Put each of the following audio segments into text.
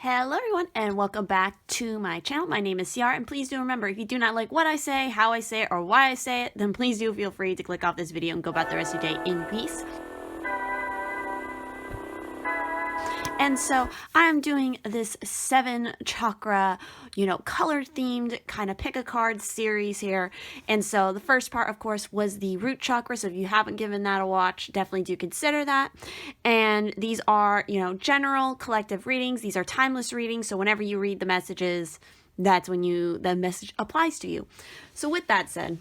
Hello everyone and welcome back to my channel. My name is Ciara, and please do remember, if you do not like what I say, how I say it, or why I say it, then please do feel free to click off this video and go about the rest of your day in peace. And so I am doing this 7 chakra, color themed kind of pick a card series here. And so the first part, of course, was the root chakra. So if you haven't given that a watch, definitely do consider that. And these are, general collective readings. These are timeless readings. So whenever you read the messages, that's when the message applies to you. So with that said,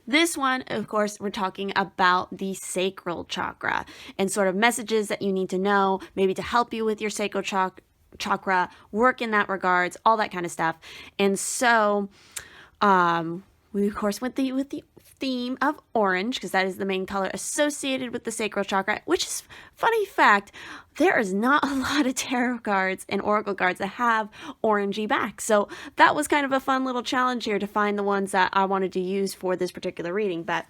this one, of course, we're talking about the sacral chakra and sort of messages that you need to know, maybe to help you with your sacral chakra, work in that regards, all that kind of stuff. And so, we of course went with the theme of orange, because that is the main color associated with the sacral chakra, which is, funny fact, there is not a lot of tarot cards and oracle cards that have orangey back. So that was kind of a fun little challenge here to find the ones that I wanted to use for this particular reading. But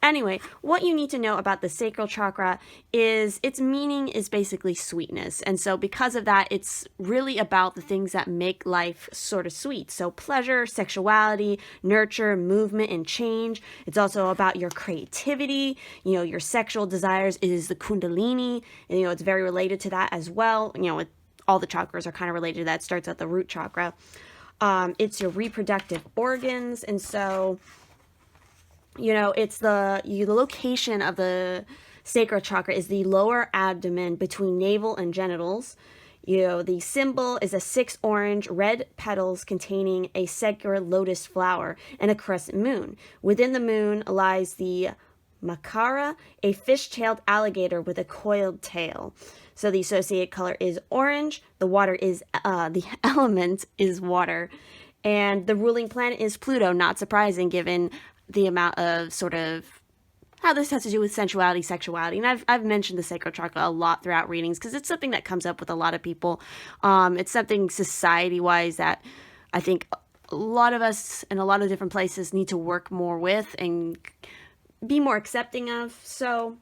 anyway, what you need to know about the sacral chakra is its meaning is basically sweetness. And so because of that, it's really about the things that make life sort of sweet. So pleasure, sexuality, nurture, movement, and change. It's also about your creativity, your sexual desires is the kundalini, and it's very related to that as well. With all the chakras are kind of related to that. It starts at the root chakra. It's your reproductive organs, and so it's the location of the sacral chakra is the lower abdomen between navel and genitals. The symbol is a 6 orange red petals containing a circular lotus flower and a crescent moon. Within the moon lies the Makara, a fish-tailed alligator with a coiled tail. So the associated color is orange. The element is water. And the ruling planet is Pluto, not surprising given the amount of sort of how this has to do with sensuality, sexuality. And I've mentioned the sacral chakra a lot throughout readings because it's something that comes up with a lot of people. It's something society-wise that I think a lot of us in a lot of different places need to work more with and be more accepting of. So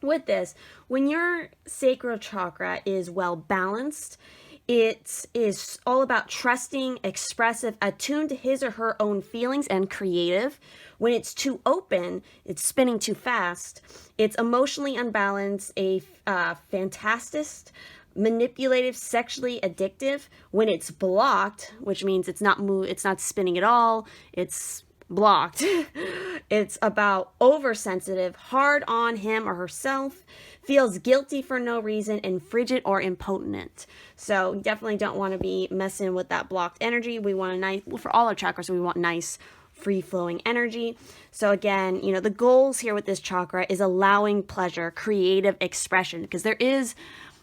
with this, when your sacral chakra is well balanced, it is all about trusting, expressive, attuned to his or her own feelings, and creative. When it's too open, it's spinning too fast. It's emotionally unbalanced, a fantastist, manipulative, sexually addictive. When it's blocked, which means it's not spinning at all, it's blocked. It's about oversensitive, hard on him or herself, feels guilty for no reason, and frigid or impotent. So definitely don't want to be messing with that blocked energy. We want a nice, for all our chakras, we want nice, free-flowing energy. So again, the goals here with this chakra is allowing pleasure, creative expression, because there is,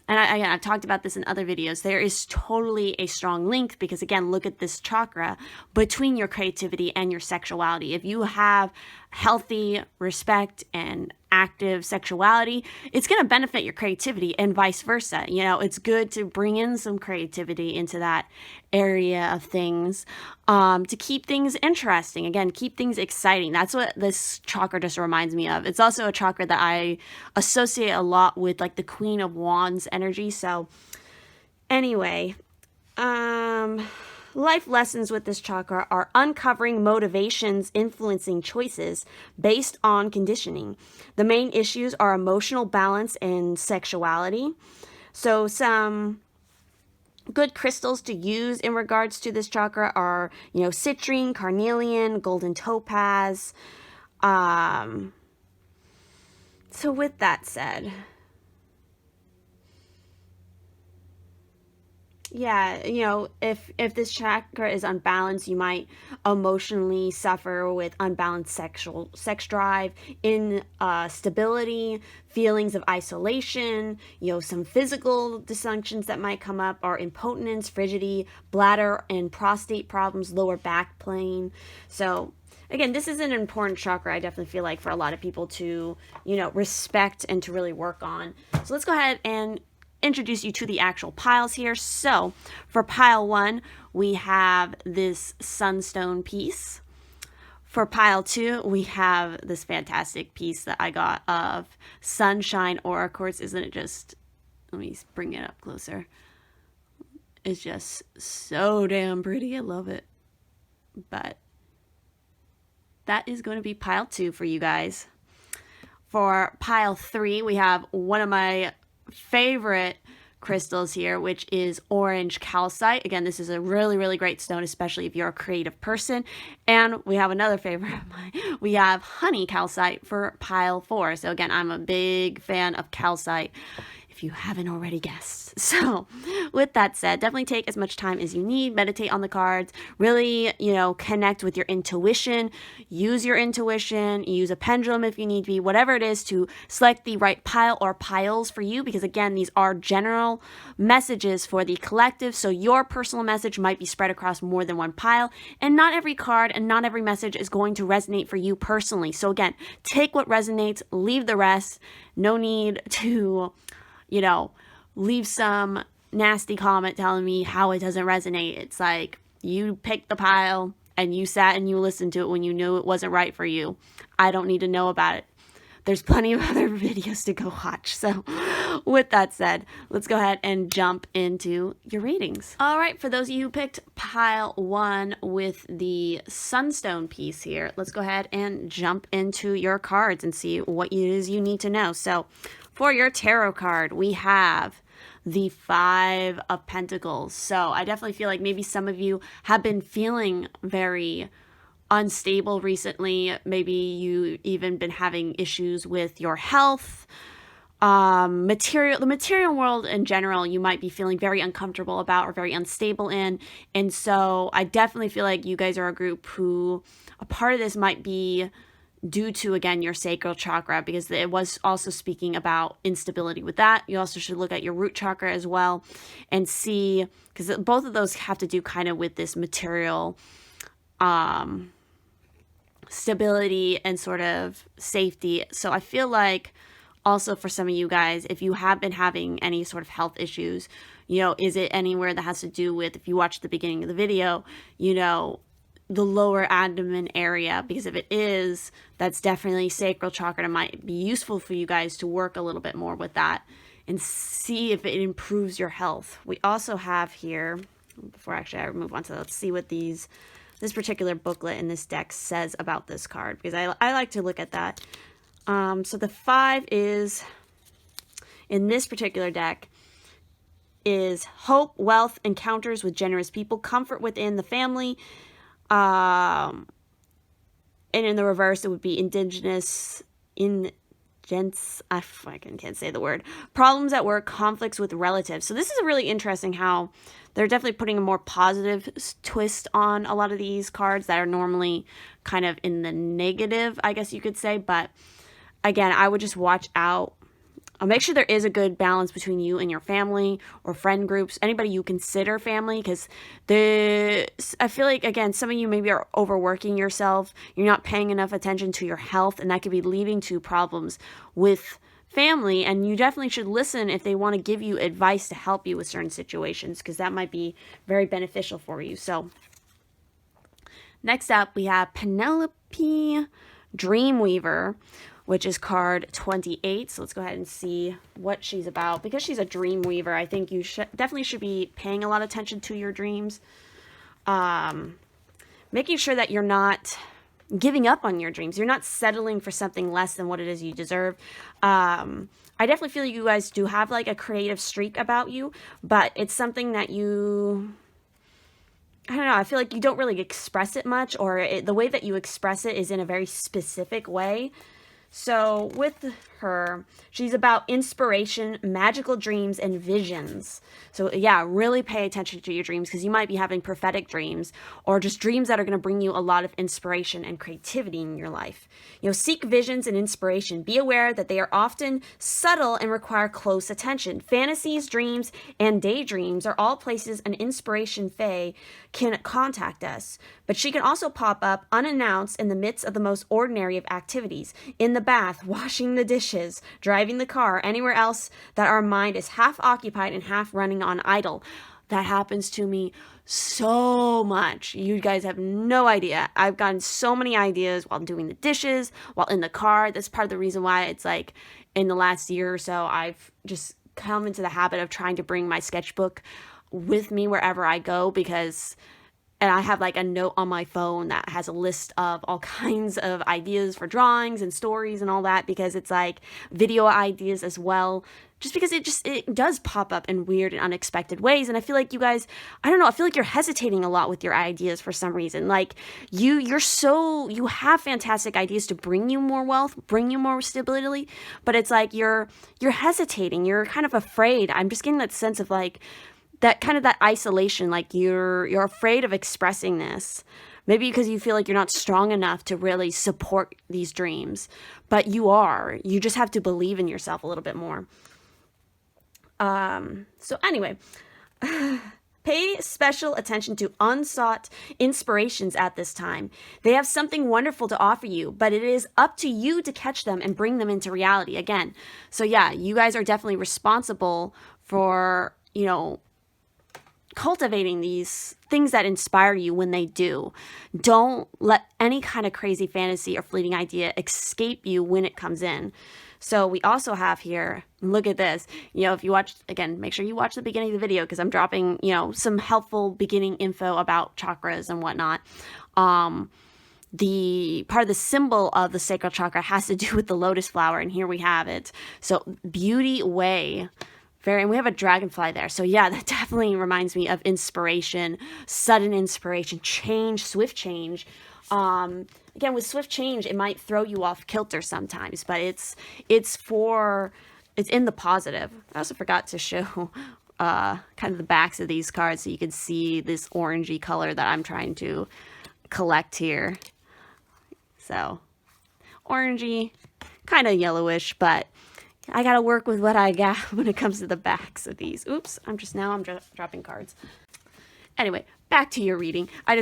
and I've talked about this in other videos, there is totally a strong link, because again, look at this chakra, between your creativity and your sexuality. If you have healthy respect and active sexuality, it's going to benefit your creativity, and vice versa. It's good to bring in some creativity into that area of things, to keep things interesting. Again, keep things exciting. That's what this chakra just reminds me of. It's also a chakra that I associate a lot with, like, the Queen of Wands energy. So anyway, life lessons with this chakra are uncovering motivations influencing choices based on conditioning. The main issues are emotional balance and sexuality. So some good crystals to use in regards to this chakra are, citrine, carnelian, golden topaz. So with that said, yeah, if this chakra is unbalanced, you might emotionally suffer with unbalanced sex drive, instability, feelings of isolation. Some physical dysfunctions that might come up are impotence, frigidity, bladder and prostate problems, lower back pain. So again, this is an important chakra, I definitely feel like, for a lot of people to, respect and to really work on. So let's go ahead and introduce you to the actual piles here. So for pile 1, we have this sunstone piece. For pile 2, we have this fantastic piece that I got of sunshine aura quartz. Isn't it just Let me bring it up closer. It's just so damn pretty. I love it. But that is going to be pile 2 for you guys. For pile 3, we have one of my favorite crystals here, which is orange calcite. Again, this is a really, really great stone, especially if you're a creative person. And we have another favorite of mine. We have honey calcite for pile 4. So again, I'm a big fan of calcite, if you haven't already guessed. So with that said, definitely take as much time as you need, meditate on the cards, really, connect with your intuition, use your intuition, use a pendulum if you need to be, whatever it is to select the right pile or piles for you, because again, these are general messages for the collective. So your personal message might be spread across more than one pile, and not every card and not every message is going to resonate for you personally. So again, take what resonates, leave the rest. No need to leave some nasty comment telling me how it doesn't resonate. It's like you picked the pile and you sat and you listened to it when you knew it wasn't right for you. I don't need to know about it. There's plenty of other videos to go watch. So with that said, let's go ahead and jump into your readings. All right, for those of you who picked pile 1 with the sunstone piece here, let's go ahead and jump into your cards and see what it is you need to know. So for your tarot card, we have the 5 of Pentacles. So I definitely feel like maybe some of you have been feeling very unstable recently. Maybe you even been having issues with your health, the material world in general. You might be feeling very uncomfortable about or very unstable in. And so I definitely feel like you guys are a group who a part of this might be due to, again, your sacral chakra, because it was also speaking about instability with that. You also should look at your root chakra as well and see, because both of those have to do kind of with this material stability and sort of safety. So I feel like also for some of you guys, if you have been having any sort of health issues, is it anywhere that has to do with, if you watch the beginning of the video, the lower abdomen area, because if it is, that's definitely sacral chakra. It might be useful for you guys to work a little bit more with that and see if it improves your health. We also have here, before actually I move on to that, let's see what this particular booklet in this deck says about this card, because I like to look at that. So the 5 is, in this particular deck, is hope, wealth, encounters with generous people, comfort within the family, and in the reverse, it would be I fucking can't say the word. Problems at work, conflicts with relatives. So this is a really interesting how they're definitely putting a more positive twist on a lot of these cards that are normally kind of in the negative, I guess you could say. But again, I would just watch out. Make sure there is a good balance between you and your family or friend groups, anybody you consider family, because I feel like, again, some of you maybe are overworking yourself. You're not paying enough attention to your health, and that could be leading to problems with family. And you definitely should listen if they want to give you advice to help you with certain situations, because that might be very beneficial for you. So next up, we have Penelope Dreamweaver, which is card 28. So let's go ahead and see what she's about. Because she's a dream weaver, I think you definitely should be paying a lot of attention to your dreams. Making sure that you're not giving up on your dreams. You're not settling for something less than what it is you deserve. I definitely feel you guys do have like a creative streak about you, but it's something that I don't know, I feel like you don't really express it much, or the way that you express it is in a very specific way. So with her, she's about inspiration, magical dreams, and visions. So yeah, really pay attention to your dreams, because you might be having prophetic dreams or just dreams that are going to bring you a lot of inspiration and creativity in your life. Seek visions and inspiration. Be aware that they are often subtle and require close attention. Fantasies, dreams, and daydreams are all places an inspiration fae can contact us. But she can also pop up unannounced in the midst of the most ordinary of activities. In the bath, washing the dishes, driving the car, anywhere else that our mind is half occupied and half running on idle. That happens to me so much. You guys have no idea. I've gotten so many ideas while doing the dishes, while in the car. That's part of the reason why it's like in the last year or so, I've just come into the habit of trying to bring my sketchbook with me wherever I go, and I have like a note on my phone that has a list of all kinds of ideas for drawings and stories and all that, because it's like video ideas as well, just because it does pop up in weird and unexpected ways. And I feel like you guys, I don't know, I feel like you're hesitating a lot with your ideas for some reason. Like you have fantastic ideas to bring you more wealth, bring you more stability, but it's like you're hesitating, you're kind of afraid. I'm just getting that sense of like that kind of that isolation, like you're afraid of expressing this. Maybe because you feel like you're not strong enough to really support these dreams, but you are. You just have to believe in yourself a little bit more. So anyway, pay special attention to unsought inspirations at this time. They have something wonderful to offer you, but it is up to you to catch them and bring them into reality again. So yeah, you guys are definitely responsible for, cultivating these things that inspire you when they do. Don't let any kind of crazy fantasy or fleeting idea escape you when it comes in. So we also have here, look at this, if you watch, again, make sure you watch the beginning of the video, because I'm dropping, some helpful beginning info about chakras and whatnot. The part of the symbol of the sacral chakra has to do with the lotus flower, and here we have it. So beauty way. And we have a dragonfly there. So yeah, that definitely reminds me of inspiration, sudden inspiration, change, swift change. Again, with swift change, it might throw you off kilter sometimes, but it's in the positive. I also forgot to show kind of the backs of these cards so you can see this orangey color that I'm trying to collect here. So orangey, kind of yellowish, but I got to work with what I got when it comes to the backs of these. Oops, I'm dropping cards. Anyway, back to your reading. I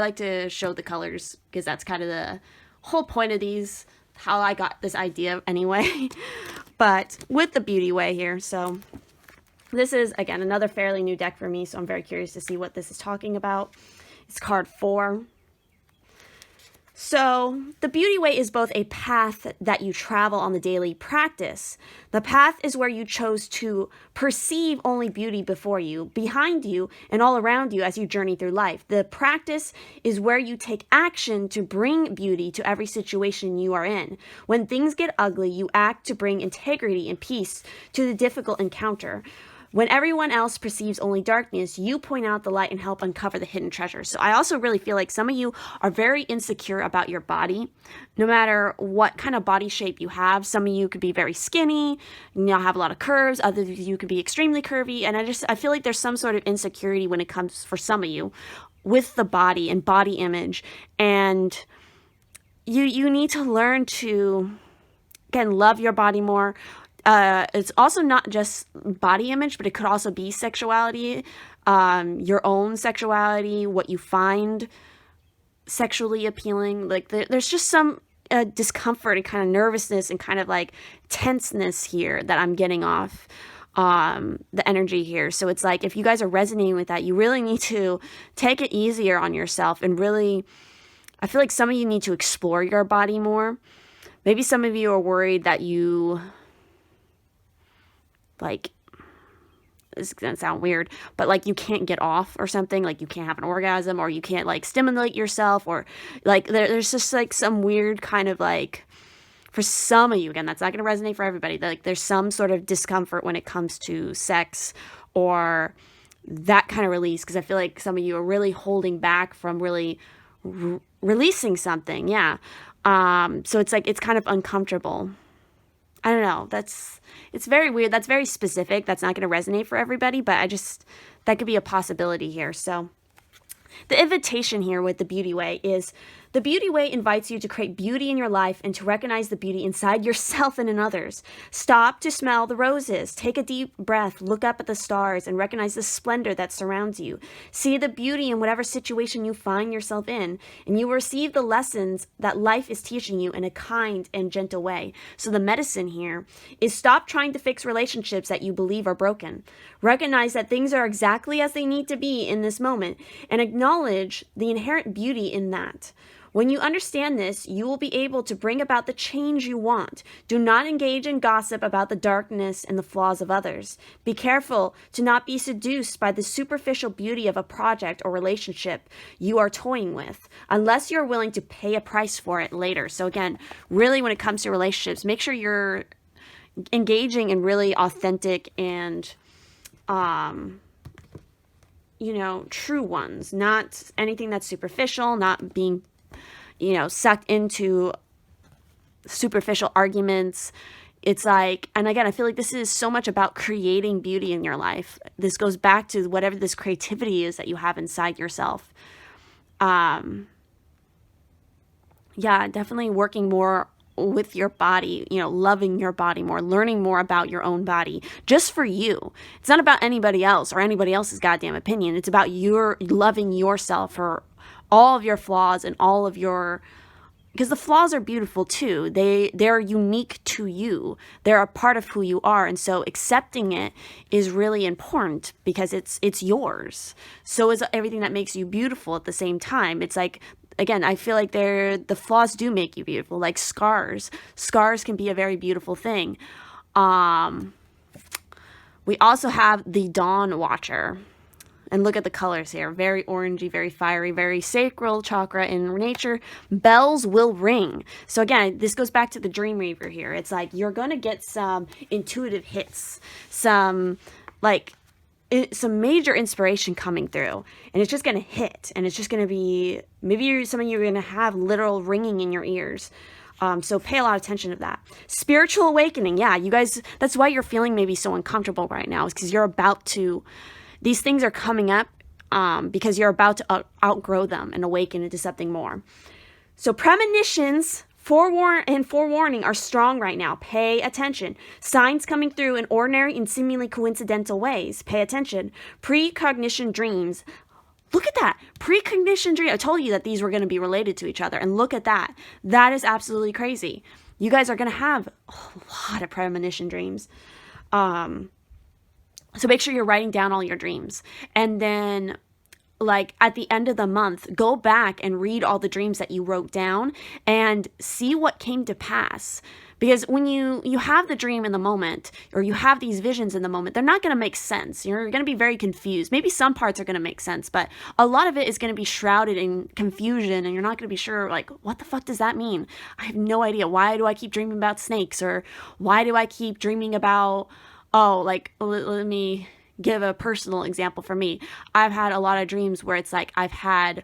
like to show the colors because that's kind of the whole point of these, how I got this idea anyway. But with the beauty way here, so this is, again, another fairly new deck for me, so I'm very curious to see what this is talking about. It's card 4. So the beauty way is both a path that you travel on the daily practice. The path is where you chose to perceive only beauty before you, behind you, and all around you as you journey through life. The practice is where you take action to bring beauty to every situation you are in. When things get ugly, you act to bring integrity and peace to the difficult encounter. When everyone else perceives only darkness, you point out the light and help uncover the hidden treasures. So I also really feel like some of you are very insecure about your body, no matter what kind of body shape you have. Some of you could be very skinny, have a lot of curves. Others of you could be extremely curvy. And I feel like there's some sort of insecurity when it comes, for some of you, with the body and body image. And you need to learn to, again, love your body more. It's also not just body image, but it could also be sexuality, your own sexuality, what you find sexually appealing. Like there's just some discomfort and kind of nervousness and kind of like tenseness here that I'm getting off the energy here. So it's like, if you guys are resonating with that, you really need to take it easier on yourself and really, I feel like some of you need to explore your body more. Maybe some of you are worried that you, like, this is gonna sound weird, but like you can't get off or something, like you can't have an orgasm, or you can't like stimulate yourself, or like there's just like some weird kind of like, for some of you, again, that's not gonna resonate for everybody, like there's some sort of discomfort when it comes to sex or that kind of release, because I feel like some of you are really holding back from really releasing something. So it's like, it's kind of uncomfortable. I don't know. It's very weird. That's very specific. That's not going to resonate for everybody, but that could be a possibility here. So the invitation here with the beauty way is, the beauty way invites you to create beauty in your life and to recognize the beauty inside yourself and in others. Stop to smell the roses. Take a deep breath, look up at the stars, and recognize the splendor that surrounds you. See the beauty in whatever situation you find yourself in, and you will receive the lessons that life is teaching you in a kind and gentle way. So the medicine here is, stop trying to fix relationships that you believe are broken. Recognize that things are exactly as they need to be in this moment, and acknowledge the inherent beauty in that. When you understand this, you will be able to bring about the change you want. Do not engage in gossip about the darkness and the flaws of others. Be careful to not be seduced by the superficial beauty of a project or relationship you are toying with, unless you're willing to pay a price for it later. So again, really when it comes to relationships, make sure you're engaging in really authentic and true ones, not anything that's superficial, not being, sucked into superficial arguments. It's like, and again, I feel like this is so much about creating beauty in your life. This goes back to whatever this creativity is that you have inside yourself. Definitely working more with your body, loving your body more, learning more about your own body just for you. It's not about anybody else or anybody else's goddamn opinion. It's about your loving yourself for all of your flaws and all of your, because the flaws are beautiful too. They're unique to you. They're a part of who you are. And so accepting it is really important because it's yours. So is everything that makes you beautiful at the same time. It's like, again, I feel like the flaws do make you beautiful, like scars. Scars can be a very beautiful thing. We also have the Dawn Watcher. And look at the colors here. Very orangey, very fiery, very sacral chakra in nature. Bells will ring. So again, this goes back to the Dream Reaver here. It's like you're going to get some intuitive hits, some major inspiration coming through, and it's just going to hit, and it's just going to be, some of you are going to have literal ringing in your ears. So pay a lot of attention to that. Spiritual awakening. Yeah, you guys, that's why you're feeling maybe so uncomfortable right now, is because you're about to, these things are coming up because you're about to outgrow them and awaken into something more. So premonitions, forewarning are strong right now. Pay attention. Signs coming through in ordinary and seemingly coincidental ways. Pay attention. Precognition dreams. Look at that. Precognition dream. I told you that these were going to be related to each other. And look at that. That is absolutely crazy. You guys are going to have a lot of premonition dreams. So make sure you're writing down all your dreams. And then at the end of the month, go back and read all the dreams that you wrote down and see what came to pass. Because when you have the dream in the moment, or you have these visions in the moment, they're not going to make sense. You're going to be very confused. Maybe some parts are going to make sense, but a lot of it is going to be shrouded in confusion, and you're not going to be sure, what the fuck does that mean? I have no idea. Why do I keep dreaming about snakes? Or why do I keep dreaming about, let me give a personal example for me. I've had a lot of dreams where it's like I've had,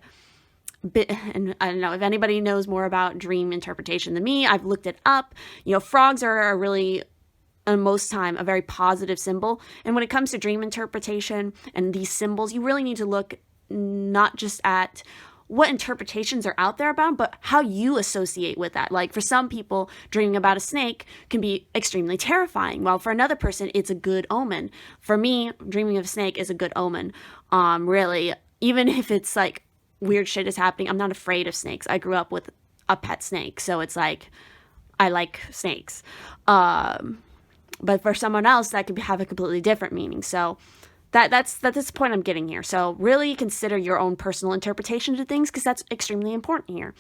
and I don't know if anybody knows more about dream interpretation than me. I've looked it up. Frogs are really, most time, a very positive symbol. And when it comes to dream interpretation and these symbols, you really need to look not just at what interpretations are out there about, but how you associate with that. Like for some people, dreaming about a snake can be extremely terrifying. While for another person, it's a good omen. For me, dreaming of a snake is a good omen. Really, even if it's like weird shit is happening, I'm not afraid of snakes. I grew up with a pet snake, so it's like I like snakes. But for someone else, that could have a completely different meaning. So that's the point I'm getting here. So really consider your own personal interpretation to things, because that's extremely important here.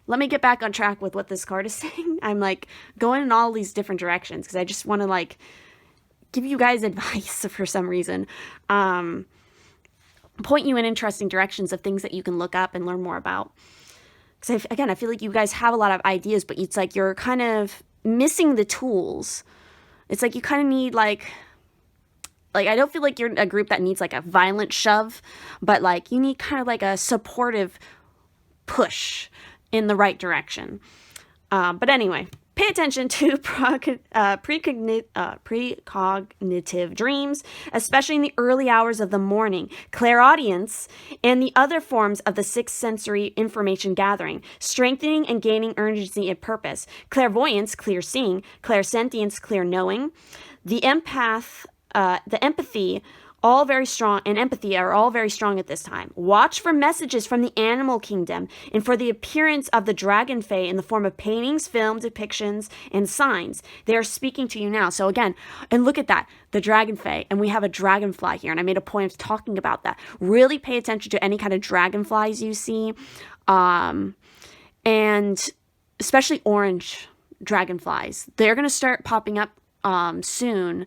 Let me get back on track with what this card is saying. I'm going in all these different directions because I just want to give you guys advice for some reason. Point you in interesting directions of things that you can look up and learn more about. Because I feel like you guys have a lot of ideas, but it's like you're kind of missing the tools. It's like you kind of need I don't feel like you're a group that needs a violent shove, but you need kind of a supportive push in the right direction. But anyway, pay attention to precognitive dreams, especially in the early hours of the morning, clairaudience, and the other forms of the sixth sensory information gathering, strengthening and gaining urgency and purpose, clairvoyance, clear seeing, clairsentience, clear knowing, the empathy, all very strong, and empathy are all very strong at this time. Watch for messages from the animal kingdom and for the appearance of the dragon fae in the form of paintings, film depictions, and signs. They are speaking to you now. So again, and look at that, the dragon fae, and we have a dragonfly here, and I made a point of talking about that. Really pay attention to any kind of dragonflies you see. And especially orange dragonflies. They're going to start popping up soon.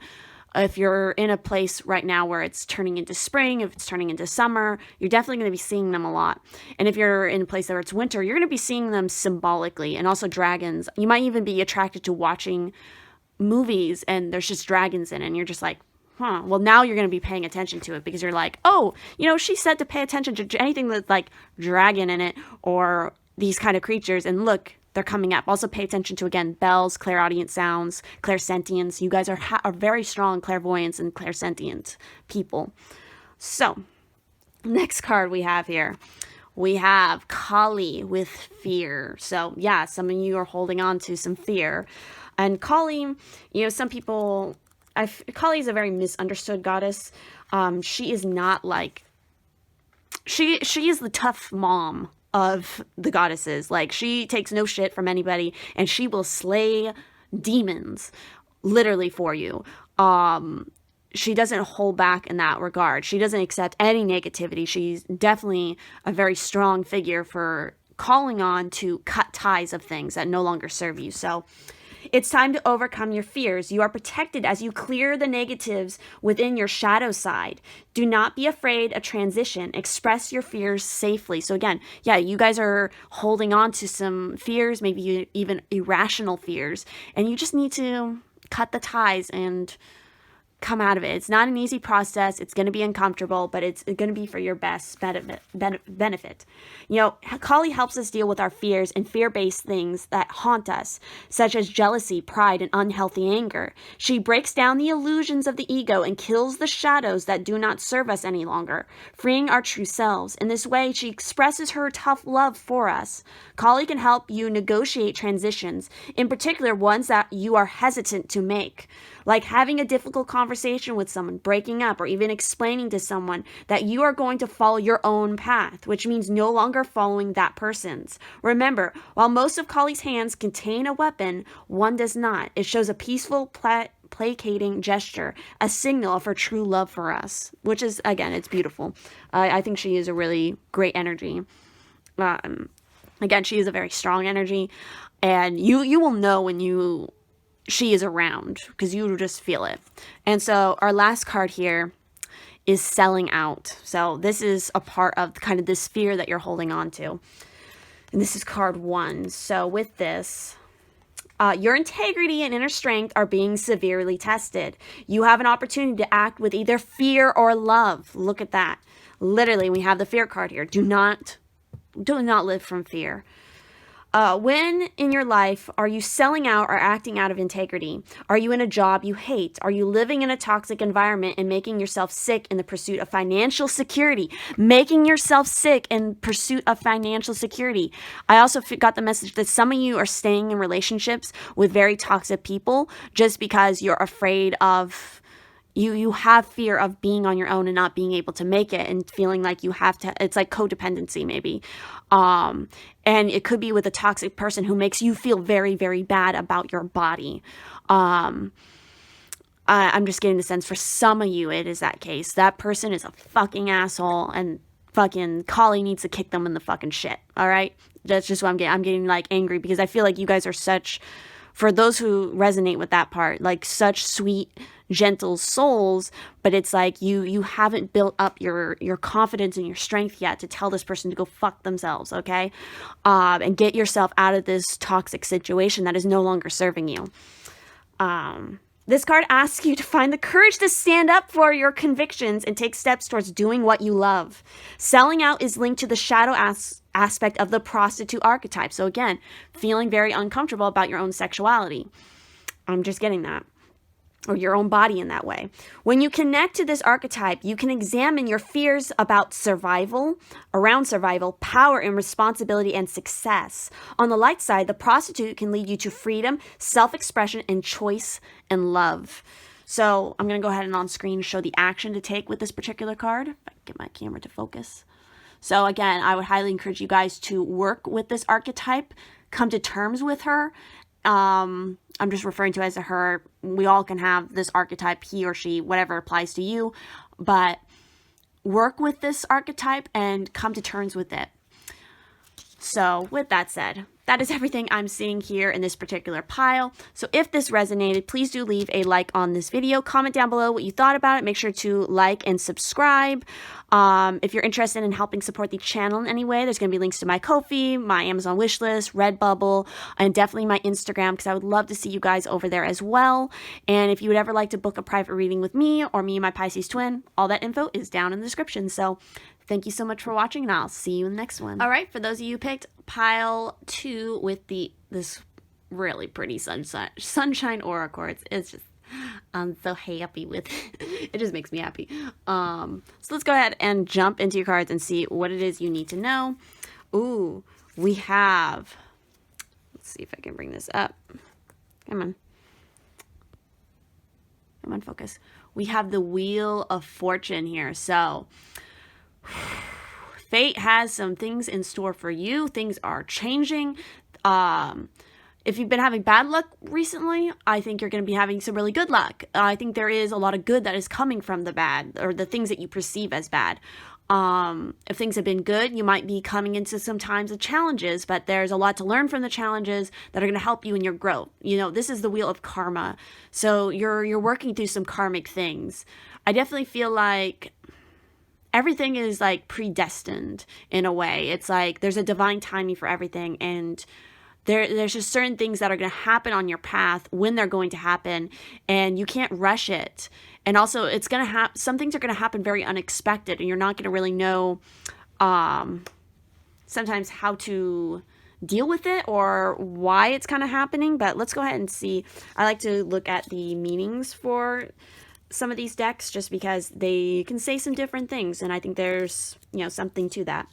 If you're in a place right now where it's turning into spring, if it's turning into summer, you're definitely going to be seeing them a lot. And if you're in a place where it's winter, you're going to be seeing them symbolically. And also dragons. You might even be attracted to watching movies and there's just dragons in it. And you're just like, huh. Well, now you're going to be paying attention to it because you're like, oh, you know, she said to pay attention to anything that's like dragon in it or these kind of creatures. And look, they're coming up. Also pay attention to, again, bells, clairaudient sounds, clairsentience. You guys are very strong clairvoyance and clairsentient people. So, next card we have here. We have Kali with fear. So, yeah, some of you are holding on to some fear. And Kali, you know, some people... Kali is a very misunderstood goddess. She is not like... She is the tough mom of the goddesses. Like, she takes no shit from anybody, and she will slay demons, literally, for you. She doesn't hold back in that regard. She doesn't accept any negativity. She's definitely a very strong figure for calling on to cut ties of things that no longer serve you. So it's time to overcome your fears. You are protected as you clear the negatives within your shadow side. Do not be afraid of transition. Express your fears safely. So again, yeah, you guys are holding on to some fears, maybe even irrational fears, and you just need to cut the ties and come out of it. It's not an easy process. It's going to be uncomfortable, but it's going to be for your best benefit. You know, Kali helps us deal with our fears and fear-based things that haunt us, such as jealousy, pride, and unhealthy anger. She breaks down the illusions of the ego and kills the shadows that do not serve us any longer, freeing our true selves. In this way, she expresses her tough love for us. Kali can help you negotiate transitions, in particular ones that you are hesitant to make, like having a difficult conversation with someone, breaking up, or even explaining to someone that you are going to follow your own path, which means no longer following that person's. Remember, while most of Kali's hands contain a weapon, one does not. It shows a peaceful, placating gesture, a signal of her true love for us, which is, again, it's beautiful. I think she is a really great energy. Again, she is a very strong energy, and you will know when she is around because you just feel it. And so our last card here is selling out. So this is a part of kind of this fear that you're holding on to. And this is card 1. So with this, your integrity and inner strength are being severely tested. You have an opportunity to act with either fear or love. Look at that. Literally, we have the fear card here. Do not live from fear. When in your life are you selling out or acting out of integrity? Are you in a job you hate? Are you living in a toxic environment and making yourself sick in the pursuit of financial security? Making yourself sick in pursuit of financial security. I also got the message that some of you are staying in relationships with very toxic people just because you're afraid of... You have fear of being on your own and not being able to make it and feeling like you have to, it's like codependency maybe. And it could be with a toxic person who makes you feel very, very bad about your body. I'm just getting the sense for some of you, it is that case. That person is a fucking asshole and fucking Kali needs to kick them in the fucking shit. All right. That's just what I'm getting. I'm getting like angry because I feel like you guys are such, for those who resonate with that part, like such sweet, gentle souls, but it's like you haven't built up your confidence and your strength yet to tell this person to go fuck themselves, okay? And get yourself out of this toxic situation that is no longer serving you. This card asks you to find the courage to stand up for your convictions and take steps towards doing what you love. Selling out is linked to the shadow aspect of the prostitute archetype. So again, feeling very uncomfortable about your own sexuality. I'm just getting that. Or your own body in that way. When you connect to this archetype, you can examine your fears about around survival, power and responsibility and success. On the light side, the prostitute can lead you to freedom, self-expression, and choice and love. So I'm going to go ahead and on screen show the action to take with this particular card. If I can get my camera to focus. So again, I would highly encourage you guys to work with this archetype, come to terms with her. I'm just referring to as a her. We all can have this archetype, he or she, whatever applies to you, but work with this archetype and come to terms with it. So with that said, that is everything I'm seeing here in this particular pile. So if this resonated, please do leave a like on this video. Comment down below what you thought about it. Make sure to like and subscribe. If you're interested in helping support the channel in any way, there's going to be links to my Ko-fi, my Amazon wishlist, Redbubble, and definitely my Instagram, because I would love to see you guys over there as well. And if you would ever like to book a private reading with me or me and my Pisces twin, all that info is down in the description. So thank you so much for watching, and I'll see you in the next one. All right, for those of you who picked pile 2 with this really pretty sunshine aura quartz, it's just, I'm so happy with it. It just makes me happy. So let's go ahead and jump into your cards and see what it is you need to know. Ooh, we have, let's see if I can bring this up. Come on. Come on, focus. We have the Wheel of Fortune here. So fate has some things in store for you. Things are changing. If you've been having bad luck recently, I think you're going to be having some really good luck. I think there is a lot of good that is coming from the bad, or the things that you perceive as bad. If things have been good, you might be coming into some times of challenges, but there's a lot to learn from the challenges that are going to help you in your growth. You know, this is the Wheel of Karma. So you're working through some karmic things. I definitely feel like everything is like predestined in a way. It's like there's a divine timing for everything, and there's just certain things that are going to happen on your path when they're going to happen, and you can't rush it. And also, it's going to some things are going to happen very unexpected, and you're not going to really know sometimes how to deal with it or why it's kind of happening. But let's go ahead and see. I like to look at the meanings for some of these decks just because they can say some different things, and I think there's, you know, something to that.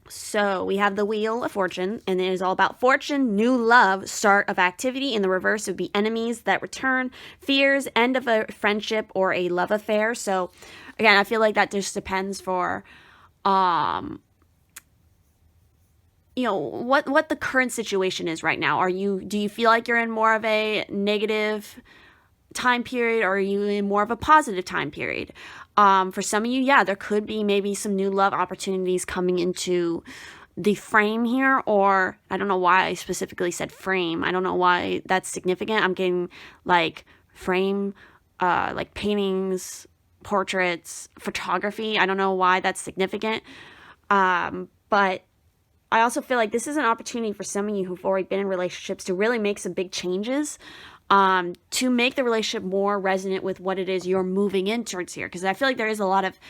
So we have the Wheel of Fortune, and it is all about fortune, new love, start of activity. In the reverse would be enemies that return, fears, end of a friendship or a love affair. So again, I feel like that just depends for, you know, what the current situation is right now. Do you feel like you're in more of a negative time period, or are you in more of a positive time period? For some of you, yeah, there could be maybe some new love opportunities coming into the frame here, or I don't know why I specifically said frame. I don't know why that's significant. I'm getting like frame, like paintings, portraits, photography. I don't know why that's significant. But I also feel like this is an opportunity for some of you who've already been in relationships to really make some big changes. To make the relationship more resonant with what it is you're moving in towards here. Because I feel like there is a lot of,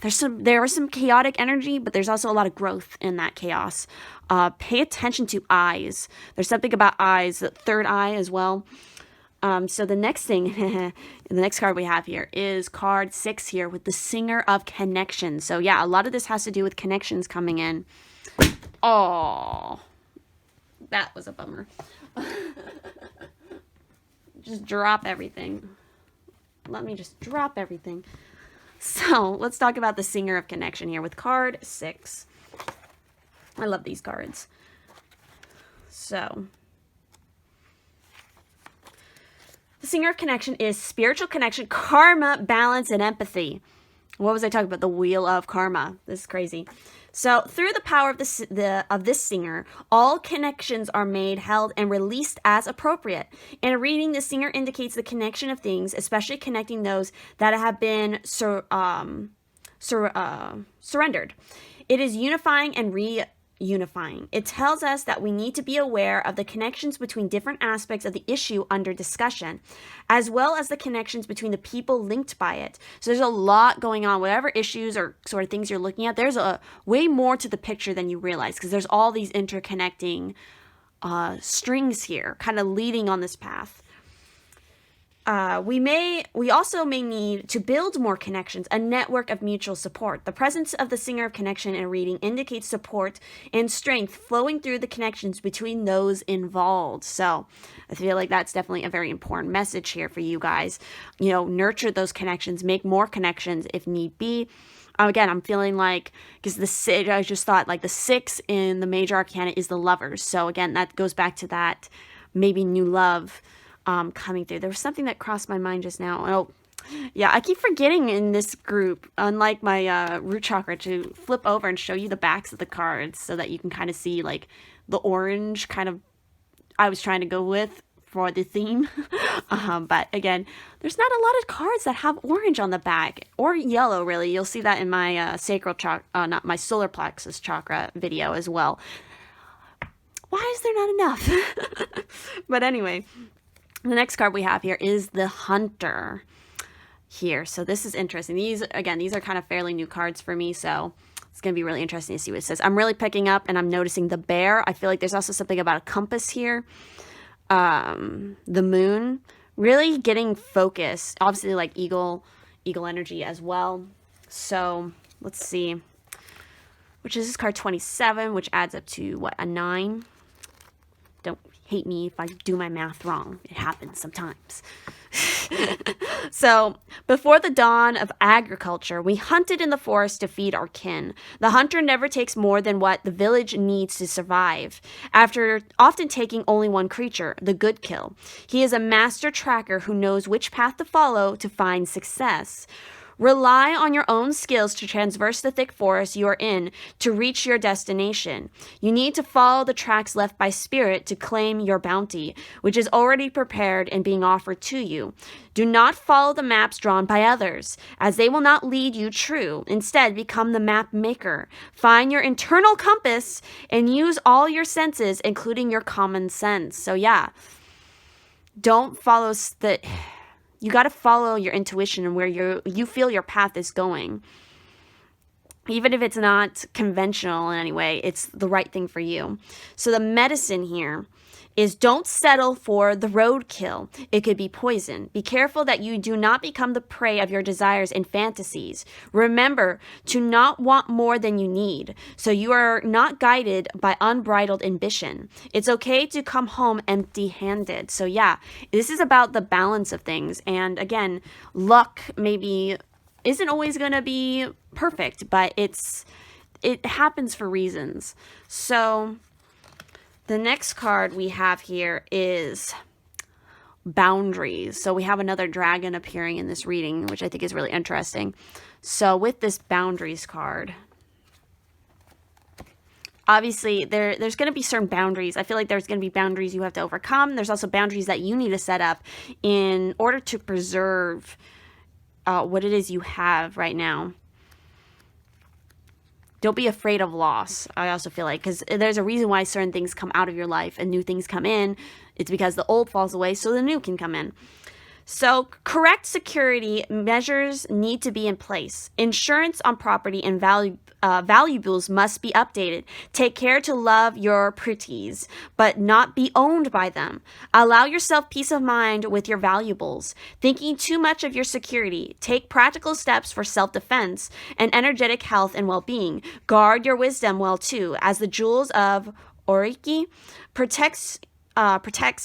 there is some chaotic energy, but there's also a lot of growth in that chaos. Pay attention to eyes. There's something about eyes, the third eye as well. So the next thing, the next card we have here is card 6 here with the Singer of Connection. So yeah, a lot of this has to do with connections coming in. Oh, that was a bummer. Just drop everything. Let me just drop everything. So let's talk about the Singer of Connection here with card 6. I love these cards. So the Singer of Connection is spiritual connection, karma, balance, and empathy. What was I talking about? The Wheel of Karma. This is crazy. So through the power of this singer, all connections are made, held, and released as appropriate. In a reading, the singer indicates the connection of things, especially connecting those that have been surrendered. It is unifying and reunifying. It tells us that we need to be aware of the connections between different aspects of the issue under discussion, as well as the connections between the people linked by it. So there's a lot going on. Whatever issues or sort of things you're looking at, there's a way more to the picture than you realize, because there's all these interconnecting strings here, kind of leading on this path. We also may need to build more connections, a network of mutual support. The presence of the Singer of Connection in a reading indicates support and strength flowing through the connections between those involved. So I feel like that's definitely a very important message here for you guys. You know, nurture those connections, make more connections if need be. Again, I'm feeling like, because I just thought like the 6 in the Major Arcana is the Lovers. So again, that goes back to that maybe new love coming through. There was something that crossed my mind just now. Oh, Yeah, I keep forgetting in this group, unlike my root chakra, to flip over and show you the backs of the cards so that you can kind of see like the orange kind of I was trying to go with for the theme. But again, there's not a lot of cards that have orange on the back or yellow, really. You'll see that in my sacral chakra, not my solar plexus chakra video as well. Why is there not enough? But anyway, the next card we have here is the Hunter here. So this is interesting. These are kind of fairly new cards for me, so it's going to be really interesting to see what it says. I'm really picking up and I'm noticing the bear. I feel like there's also something about a compass here. The moon, really getting focused. Obviously like eagle energy as well. So let's see. Which is this card 27, which adds up to what, a 9? Don't hate me if I do my math wrong. It happens sometimes. So, before the dawn of agriculture, we hunted in the forest to feed our kin. The hunter never takes more than what the village needs to survive, after often taking only one creature, the good kill. He is a master tracker who knows which path to follow to find success. Rely on your own skills to traverse the thick forest you are in to reach your destination. You need to follow the tracks left by spirit to claim your bounty, which is already prepared and being offered to you. Do not follow the maps drawn by others, as they will not lead you true. Instead, become the map maker. Find your internal compass and use all your senses, including your common sense. So yeah, don't follow you got to follow your intuition and where you feel your path is going. Even if it's not conventional in any way, it's the right thing for you. So the medicine here is don't settle for the roadkill. It could be poison. Be careful that you do not become the prey of your desires and fantasies. Remember to not want more than you need, so you are not guided by unbridled ambition. It's okay to come home empty-handed. So yeah, this is about the balance of things. And again, luck maybe isn't always going to be perfect, but it happens for reasons. So the next card we have here is boundaries. So we have another dragon appearing in this reading, which I think is really interesting. So with this boundaries card, obviously there's going to be certain boundaries. I feel like there's going to be boundaries you have to overcome. There's also boundaries that you need to set up in order to preserve what it is you have right now. Don't be afraid of loss, I also feel like, because there's a reason why certain things come out of your life and new things come in. It's because the old falls away so the new can come in. So correct security measures need to be in place. Insurance on property and valuables must be updated. Take care to love your pretties, but not be owned by them. Allow yourself peace of mind with your valuables. Thinking too much of your security. Take practical steps for self-defense and energetic health and well-being. Guard your wisdom well too, as the jewels of Oriki protects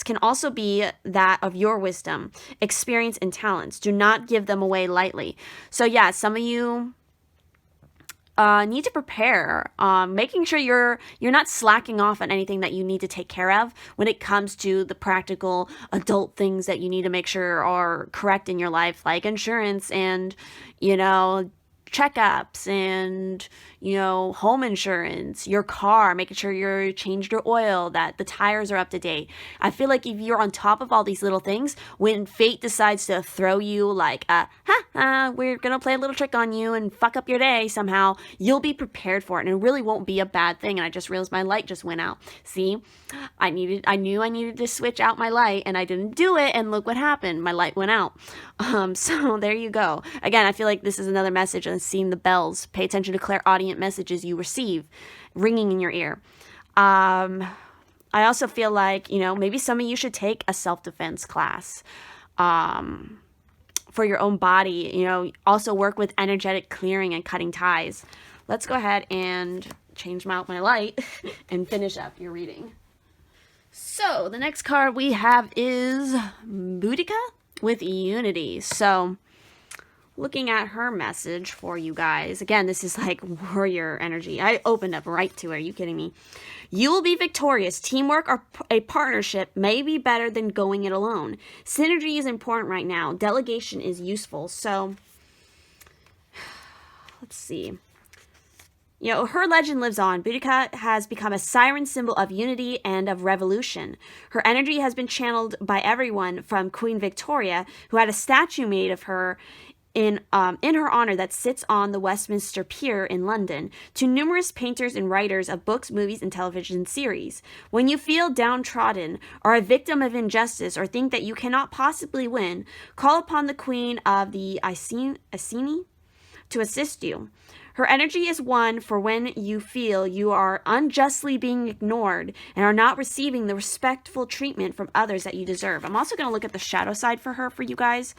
can also be that of your wisdom, experience, and talents. Do not give them away lightly. So yeah, some of you need to prepare, making sure you're not slacking off on anything that you need to take care of when it comes to the practical adult things that you need to make sure are correct in your life, like insurance and, checkups and, home insurance, your car, making sure you're changed your oil, that the tires are up to date. I feel like if you're on top of all these little things, when fate decides to throw you like, we're going to play a little trick on you and fuck up your day somehow, you'll be prepared for it and it really won't be a bad thing. And I just realized my light just went out. See, I knew I needed to switch out my light and I didn't do it. And look what happened. My light went out. So there you go. Again, I feel like this is another message on seeing the bells. Pay attention to clairaudient messages you receive ringing in your ear. I also feel like, maybe some of you should take a self-defense class for your own body. Also work with energetic clearing and cutting ties. Let's go ahead and change out my light and finish up your reading. So the next card we have is Boudica with Unity. So looking at her message for you guys. Again, this is like warrior energy. I opened up right to it. Are you kidding me? You will be victorious. Teamwork or a partnership may be better than going it alone. Synergy is important right now. Delegation is useful. So, let's see. You know, her legend lives on. Boudica has become a siren symbol of unity and of revolution. Her energy has been channeled by everyone from Queen Victoria, who had a statue made of her in her honor that sits on the Westminster Pier in London, to numerous painters and writers of books, movies, and television series. When you feel downtrodden, or a victim of injustice, or think that you cannot possibly win, call upon the Queen of the Iceni to assist you. Her energy is one for when you feel you are unjustly being ignored and are not receiving the respectful treatment from others that you deserve. I'm also going to look at the shadow side for her for you guys.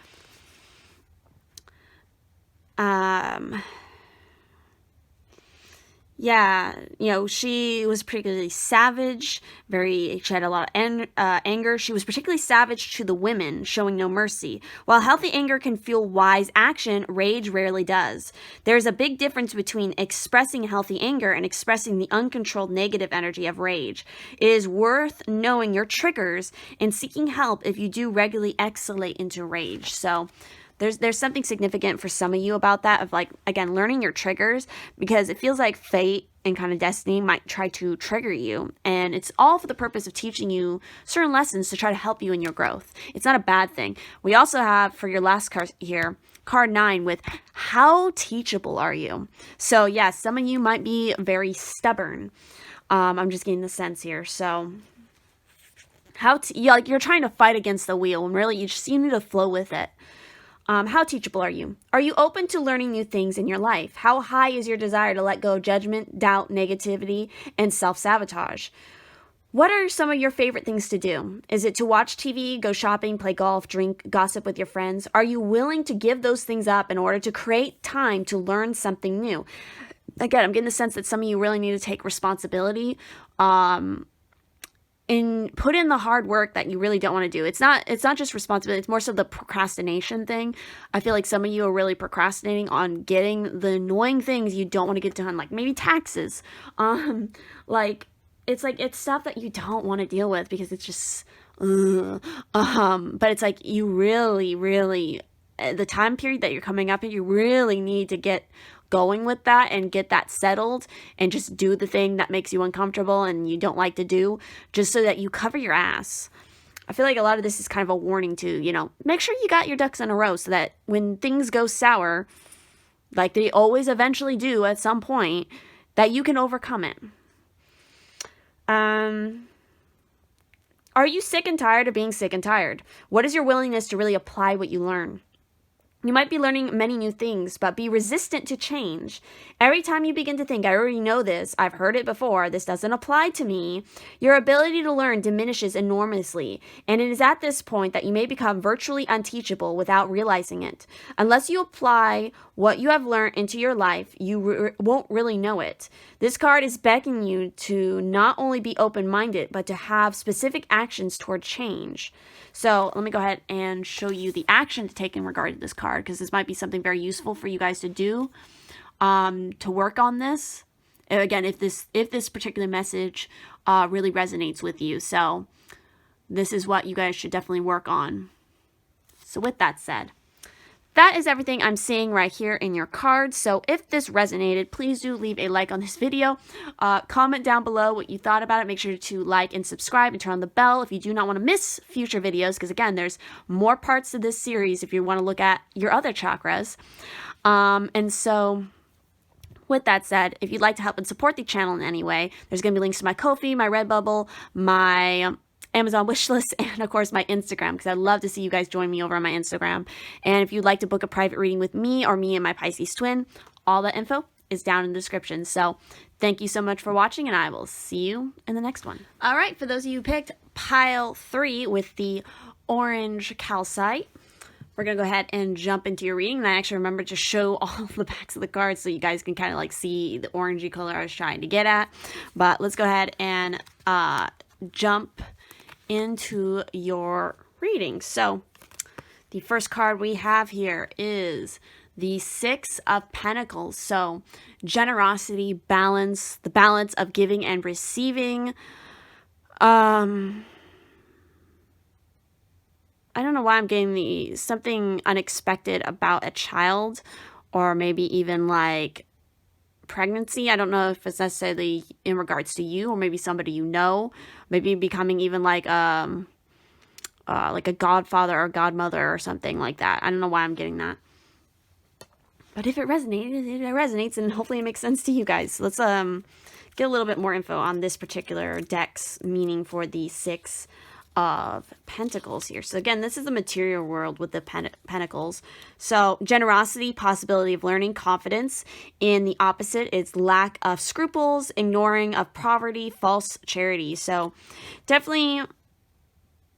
Yeah, you know, she was particularly savage, she had a lot of anger. She was particularly savage to the women, showing no mercy. While healthy anger can fuel wise action, rage rarely does. There's a big difference between expressing healthy anger and expressing the uncontrolled negative energy of rage. It is worth knowing your triggers and seeking help if you do regularly escalate into rage. So, there's something significant for some of you about that, of like, again, learning your triggers, because it feels like fate and kind of destiny might try to trigger you. And it's all for the purpose of teaching you certain lessons to try to help you in your growth. It's not a bad thing. We also have, for your last card here, card 9 with how teachable are you? So yeah, some of you might be very stubborn. I'm just getting the sense here. So you're trying to fight against the wheel, and really you just need to flow with it. How teachable are you? Are you open to learning new things in your life? How high is your desire to let go of judgment, doubt, negativity, and self-sabotage? What are some of your favorite things to do? Is it to watch TV, go shopping, play golf, drink, gossip with your friends? Are you willing to give those things up in order to create time to learn something new? Again, I'm getting the sense that some of you really need to take responsibility, and put in the hard work that you really don't want to do. It's not just responsibility. It's more so the procrastination thing. I feel like some of you are really procrastinating on getting the annoying things you don't want to get done, like maybe taxes. It's stuff that you don't want to deal with because it's just, but it's like you really, really, the time period that you're coming up in, you really need to get going with that and get that settled and just do the thing that makes you uncomfortable and you don't like to do, just so that you cover your ass. I feel like a lot of this is kind of a warning to, you know, make sure you got your ducks in a row so that when things go sour, like they always eventually do at some point, that you can overcome it. Are you sick and tired of being sick and tired? What is your willingness to really apply what you learn? You might be learning many new things, but be resistant to change. Every time you begin to think, I already know this, I've heard it before, this doesn't apply to me, your ability to learn diminishes enormously. And it is at this point that you may become virtually unteachable without realizing it. Unless you apply what you have learned into your life, you won't really know it. This card is begging you to not only be open-minded, but to have specific actions toward change. So let me go ahead and show you the action to take in regard to this card, because this might be something very useful for you guys to do, to work on this. Again, if this particular message really resonates with you. So this is what you guys should definitely work on. So with that said, that is everything I'm seeing right here in your cards. So if this resonated, please do leave a like on this video. Comment down below what you thought about it. Make sure to like and subscribe and turn on the bell if you do not want to miss future videos. Because again, there's more parts to this series if you want to look at your other chakras. And so with that said, if you'd like to help and support the channel in any way, there's going to be links to my Ko-fi, my Redbubble, my Amazon wishlist, and of course my Instagram, because I'd love to see you guys join me over on my Instagram. And if you'd like to book a private reading with me or me and my Pisces-Twin, all the info is down in the description. So thank you so much for watching, and I will see you in the next one. All right, for those of you who picked pile 3 with the orange calcite, we're going to go ahead and jump into your reading. And I actually remember to show all the backs of the cards so you guys can kind of like see the orangey color I was trying to get at. But let's go ahead and jump into your reading. So the first card we have here is the Six of Pentacles. So generosity, balance, the balance of giving and receiving. I don't know why I'm getting something unexpected about a child, or maybe even like pregnancy. I don't know if it's necessarily in regards to you, or maybe somebody you know, maybe becoming even like a godfather or godmother or something like that. I don't know why I'm getting that. But if it resonates, and hopefully it makes sense to you guys. Let's get a little bit more info on this particular deck's meaning for the Six of Pentacles here. So again, this is the material world with the pentacles. So generosity, possibility of learning, confidence. In the opposite, it's lack of scruples, ignoring of poverty, false charity. So definitely,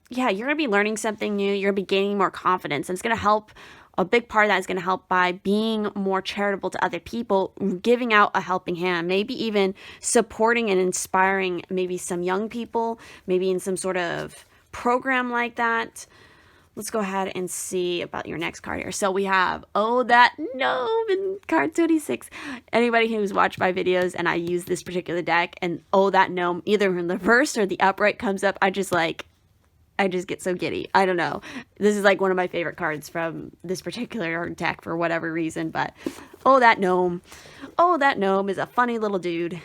yeah, you're going to be learning something new. You're going to be gaining more confidence. And it's going to help. A big part of that is going to help by being more charitable to other people, giving out a helping hand, maybe even supporting and inspiring maybe some young people, maybe in some sort of program like that. Let's go ahead and see about your next card here. So we have, oh, that gnome in card 26. Anybody who's watched my videos and I use this particular deck and oh, that gnome, either in the reverse or the upright comes up, I just get so giddy. I don't know. This is like one of my favorite cards from this particular deck for whatever reason. But, oh, that gnome. Oh, that gnome is a funny little dude.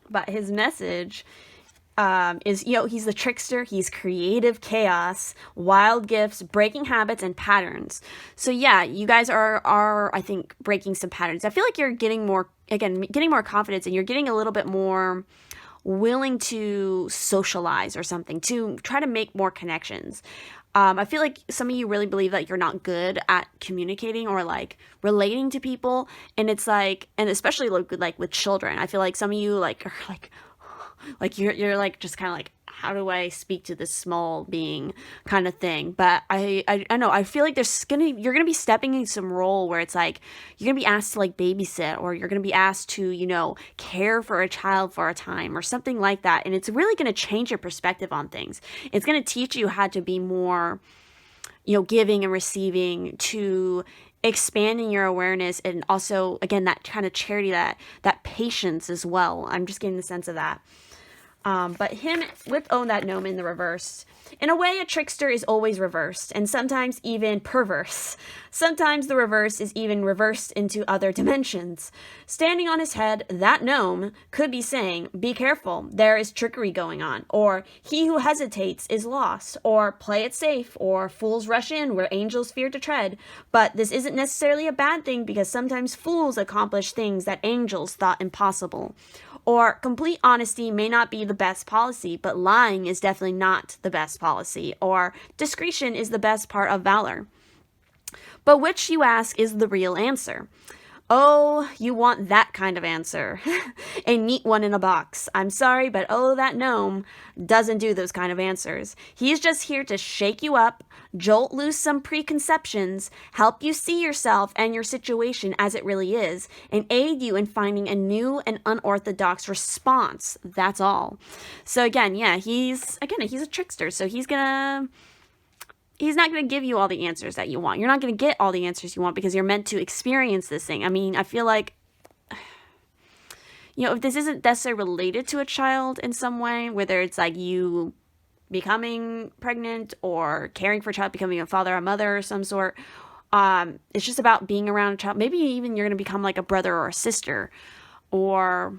But his message is, he's the trickster. He's creative chaos, wild gifts, breaking habits, and patterns. So, yeah, you guys are I think, breaking some patterns. I feel like you're getting more confidence, and you're getting a little bit more willing to socialize or something, to try to make more connections. I feel like some of you really believe that you're not good at communicating or like relating to people, and it's like, and especially like with children, I feel like some of you like are like you're like just kind of like, how do I speak to this small being kind of thing. But I know, I feel like you're gonna be stepping in some role where it's like you're gonna be asked to like babysit, or you're gonna be asked to care for a child for a time or something like that, and it's really gonna change your perspective on things. It's gonna teach you how to be more giving and receiving, to expanding your awareness, and also again that kind of charity, that patience as well. I'm just getting the sense of that. But him with that gnome in the reverse. In a way, a trickster is always reversed, and sometimes even perverse. Sometimes the reverse is even reversed into other dimensions. Standing on his head, that gnome could be saying, be careful, there is trickery going on, or he who hesitates is lost, or play it safe, or fools rush in where angels fear to tread. But this isn't necessarily a bad thing, because sometimes fools accomplish things that angels thought impossible. Or complete honesty may not be the best policy, but lying is definitely not the best policy. Or discretion is the best part of valor. But which, you ask, is the real answer? Oh, you want that kind of answer. A neat one in a box. I'm sorry, but that gnome doesn't do those kind of answers. He's just here to shake you up, jolt loose some preconceptions, help you see yourself and your situation as it really is, and aid you in finding a new and unorthodox response. That's all. So again, yeah, he's a trickster. So he's not going to give you all the answers that you want. You're not going to get all the answers you want, because you're meant to experience this thing. I mean, I feel like, if this isn't necessarily related to a child in some way, whether it's like you becoming pregnant or caring for a child, becoming a father or mother or some sort, it's just about being around a child. Maybe even you're going to become like a brother or a sister, or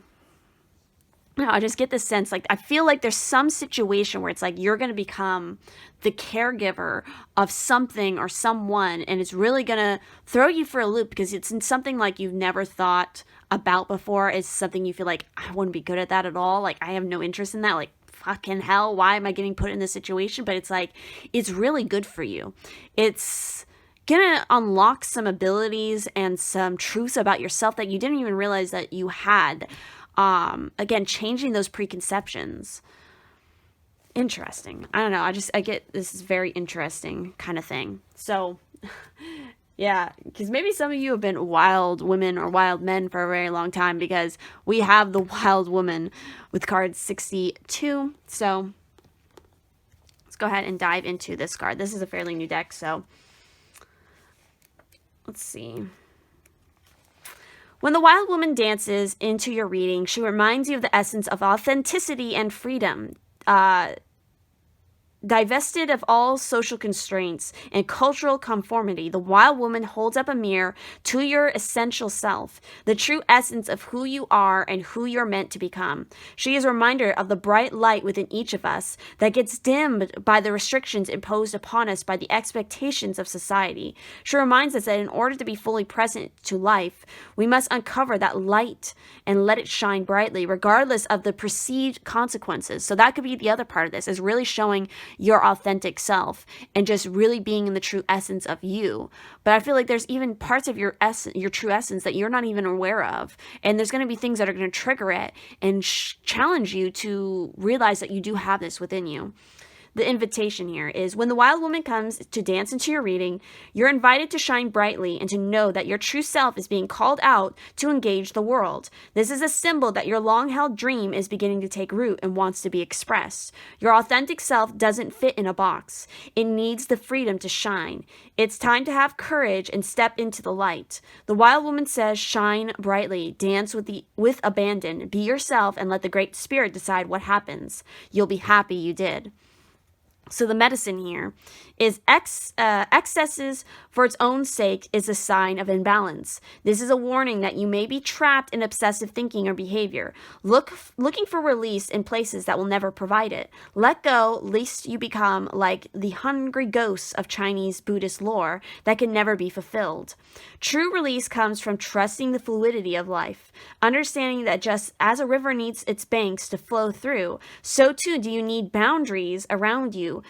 I just get this sense, like, I feel like there's some situation where it's like you're going to become the caregiver of something or someone, and it's really going to throw you for a loop, because it's in something like you've never thought about before. It's something you feel like, I wouldn't be good at that at all. Like, I have no interest in that. Like, fucking hell, why am I getting put in this situation? But it's like, it's really good for you. It's gonna unlock some abilities and some truths about yourself that you didn't even realize that you had. Again, changing those preconceptions. Interesting. I don't know. I get this is very interesting kind of thing. So, yeah, because maybe some of you have been wild women or wild men for a very long time, because we have the wild woman with card 62. So, let's go ahead and dive into this card. This is a fairly new deck, so let's see. When the wild woman dances into your reading, she reminds you of the essence of authenticity and freedom. Divested of all social constraints and cultural conformity, the wild woman holds up a mirror to your essential self, the true essence of who you are and who you're meant to become. She is a reminder of the bright light within each of us that gets dimmed by the restrictions imposed upon us by the expectations of society. She reminds us that in order to be fully present to life, we must uncover that light and let it shine brightly, regardless of the perceived consequences. So that could be the other part of this, is really showing your authentic self and just really being in the true essence of you. But I feel like there's even parts of your essence, your true essence, that you're not even aware of. And there's going to be things that are going to trigger it and challenge you to realize that you do have this within you. The invitation here is, when the wild woman comes to dance into your reading, you're invited to shine brightly and to know that your true self is being called out to engage the world. This is a symbol that your long-held dream is beginning to take root and wants to be expressed. Your authentic self doesn't fit in a box. It needs the freedom to shine. It's time to have courage and step into the light. The wild woman says, shine brightly, dance with abandon, be yourself, and let the Great Spirit decide what happens. You'll be happy you did. So the medicine here is excesses for its own sake is a sign of imbalance. This is a warning that you may be trapped in obsessive thinking or behavior, looking for release in places that will never provide it. Let go, lest you become like the hungry ghosts of Chinese Buddhist lore that can never be fulfilled. True release comes from trusting the fluidity of life, understanding that just as a river needs its banks to flow through, so too do you need boundaries around you,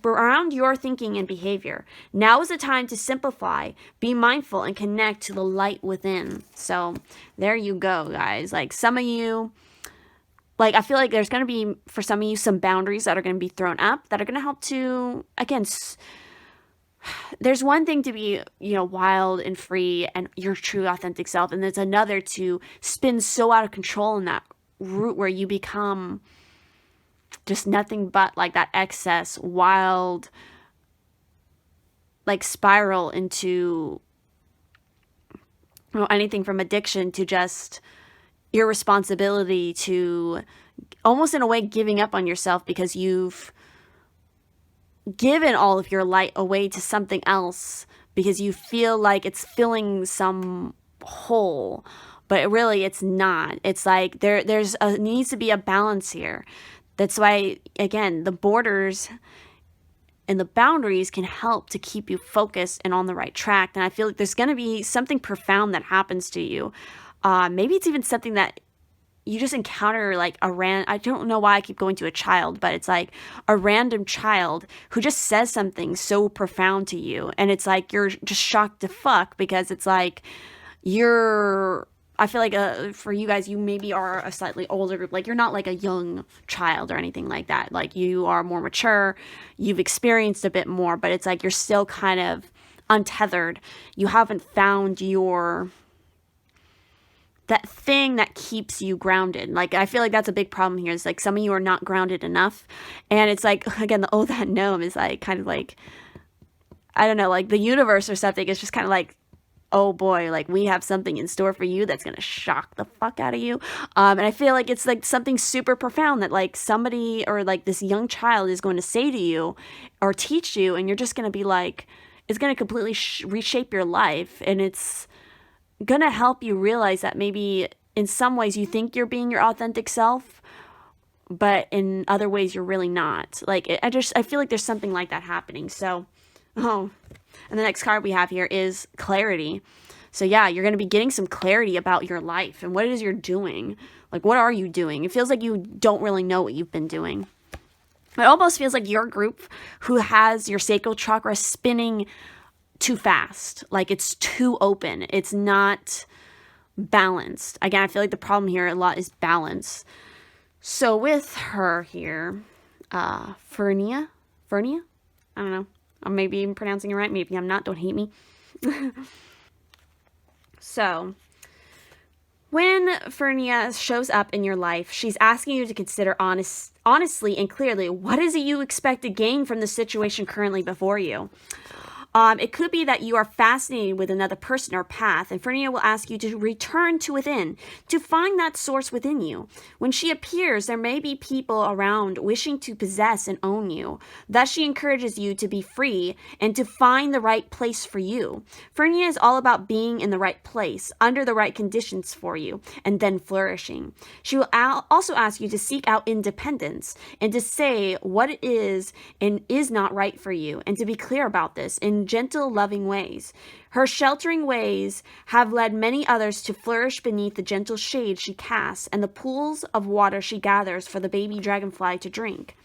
around your thinking and behavior. Now is the time to simplify, be mindful, and connect to the light within. So there you go, guys. Like, some of you, like, I feel like there's going to be, for some of you, some boundaries that are going to be thrown up that are going to help to, again, there's one thing to be, wild and free and your true authentic self, and there's another to spin so out of control in that route where you become just nothing but like that excess, wild, like spiral into anything from addiction to just irresponsibility to almost in a way giving up on yourself because you've given all of your light away to something else because you feel like it's filling some hole, but really it's not. It's like there's needs to be a balance here. That's why, again, the borders and the boundaries can help to keep you focused and on the right track. And I feel like there's going to be something profound that happens to you. Maybe it's even something that you just encounter, like I don't know why I keep going to a child, but it's like a random child who just says something so profound to you. And it's like you're just shocked to fuck because it's like I feel like for you guys, you maybe are a slightly older group. Like, you're not like a young child or anything like that. Like, you are more mature. You've experienced a bit more, but it's like you're still kind of untethered. You haven't found that thing that keeps you grounded. Like, I feel like that's a big problem here. It's like some of you are not grounded enough. And it's like, again, the oh, that gnome is like kind of like, I don't know, like the universe or something is just kind of like, oh boy, like we have something in store for you that's going to shock the fuck out of you. And I feel like it's like something super profound that like somebody or like this young child is going to say to you or teach you, and you're just going to be like, it's going to completely reshape your life. And it's going to help you realize that maybe in some ways you think you're being your authentic self, but in other ways you're really not. Like, I feel like there's something like that happening. So, and the next card we have here is clarity. So yeah, you're going to be getting some clarity about your life and what it is you're doing. Like, what are you doing? It feels like you don't really know what you've been doing. It almost feels like your group who has your sacral chakra spinning too fast. Like, it's too open. It's not balanced. Again, I feel like the problem here a lot is balance. So with her here, Fernia? I don't know. I may be even pronouncing it right. Maybe I'm not. Don't hate me. So, when Fernia shows up in your life, she's asking you to consider honestly and clearly, what is it you expect to gain from the situation currently before you? It could be that you are fascinated with another person or path, and Fernia will ask you to return to within, to find that source within you. When she appears, there may be people around wishing to possess and own you. Thus, she encourages you to be free and to find the right place for you. Fernia is all about being in the right place, under the right conditions for you, and then flourishing. She will also ask you to seek out independence and to say what it is and is not right for you, and to be clear about this in gentle, loving ways. Her sheltering ways have led many others to flourish beneath the gentle shade she casts and the pools of water she gathers for the baby dragonfly to drink.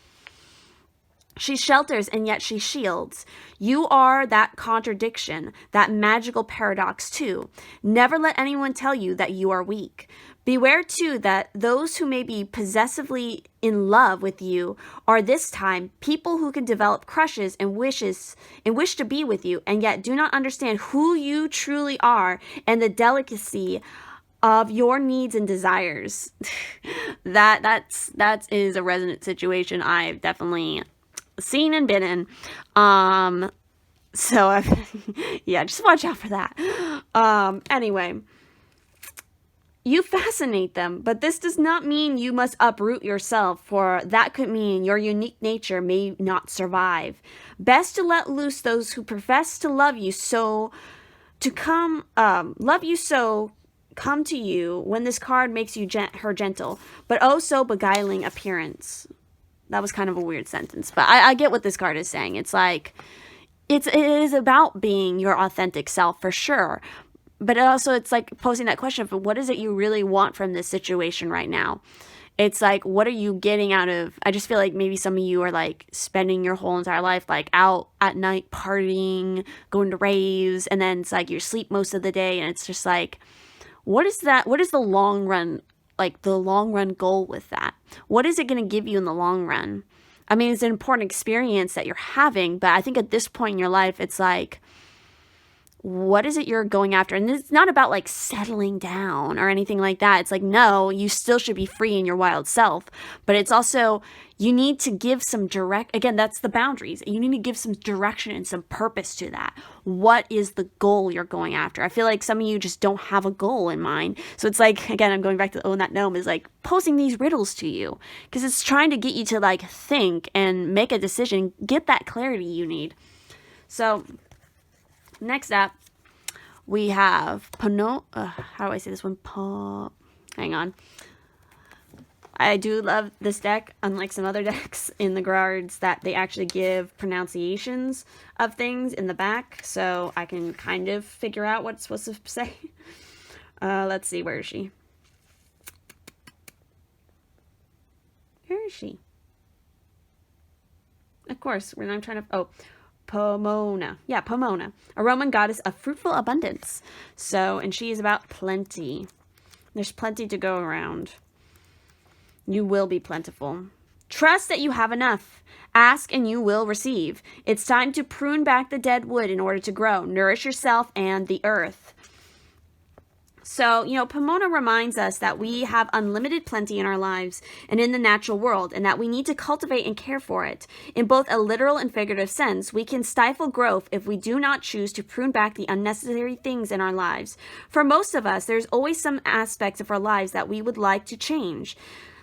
She shelters and yet she shields. You are that contradiction, that magical paradox too. Never let anyone tell you that you are weak. Beware too that those who may be possessively in love with you are this time people who can develop crushes and wish to be with you, and yet do not understand who you truly are and the delicacy of your needs and desires. that is a resonant situation I've definitely seen and been in. Yeah, just watch out for that. Anyway, you fascinate them, but this does not mean you must uproot yourself, for that could mean your unique nature may not survive. Best to let loose those who profess to love you so come to you when this card makes you her gentle, but oh so beguiling appearance. That was kind of a weird sentence, but I get what this card is saying. It's like, it is about being your authentic self for sure. But also it's like posing that question of what is it you really want from this situation right now? It's like, what are you getting out of, I just feel like maybe some of you are like spending your whole entire life like out at night partying, going to raves, and then it's like you sleep most of the day, and it's just like, what is the long run, like the long run goal with that? What is it going to give you in the long run? I mean, it's an important experience that you're having, but I think at this point in your life, it's like, what is it you're going after? And it's not about like settling down or anything like that. It's like, no, you still should be free in your wild self, but it's also, you need to give some again, that's the boundaries. You need to give some direction and some purpose to that. What is the goal you're going after? I feel like some of you just don't have a goal in mind. So it's like, again, I'm going back to Own That Gnome, is like posing these riddles to you because it's trying to get you to like think and make a decision, get that clarity you need. So next up, we have how do I say this one? Hang on. I do love this deck, unlike some other decks in the cards, that they actually give pronunciations of things in the back, so I can kind of figure out what it's supposed to say. Let's see, where is she? Where is she? Of course, when I'm trying to, Pomona. Yeah, Pomona, a Roman goddess of fruitful abundance. So, and she is about plenty. There's plenty to go around. You will be plentiful. Trust that you have enough. Ask and you will receive. It's time to prune back the dead wood in order to grow. Nourish yourself and the earth. So, Pomona reminds us that we have unlimited plenty in our lives and in the natural world, and that we need to cultivate and care for it. In both a literal and figurative sense, we can stifle growth if we do not choose to prune back the unnecessary things in our lives. For most of us, there's always some aspects of our lives that we would like to change.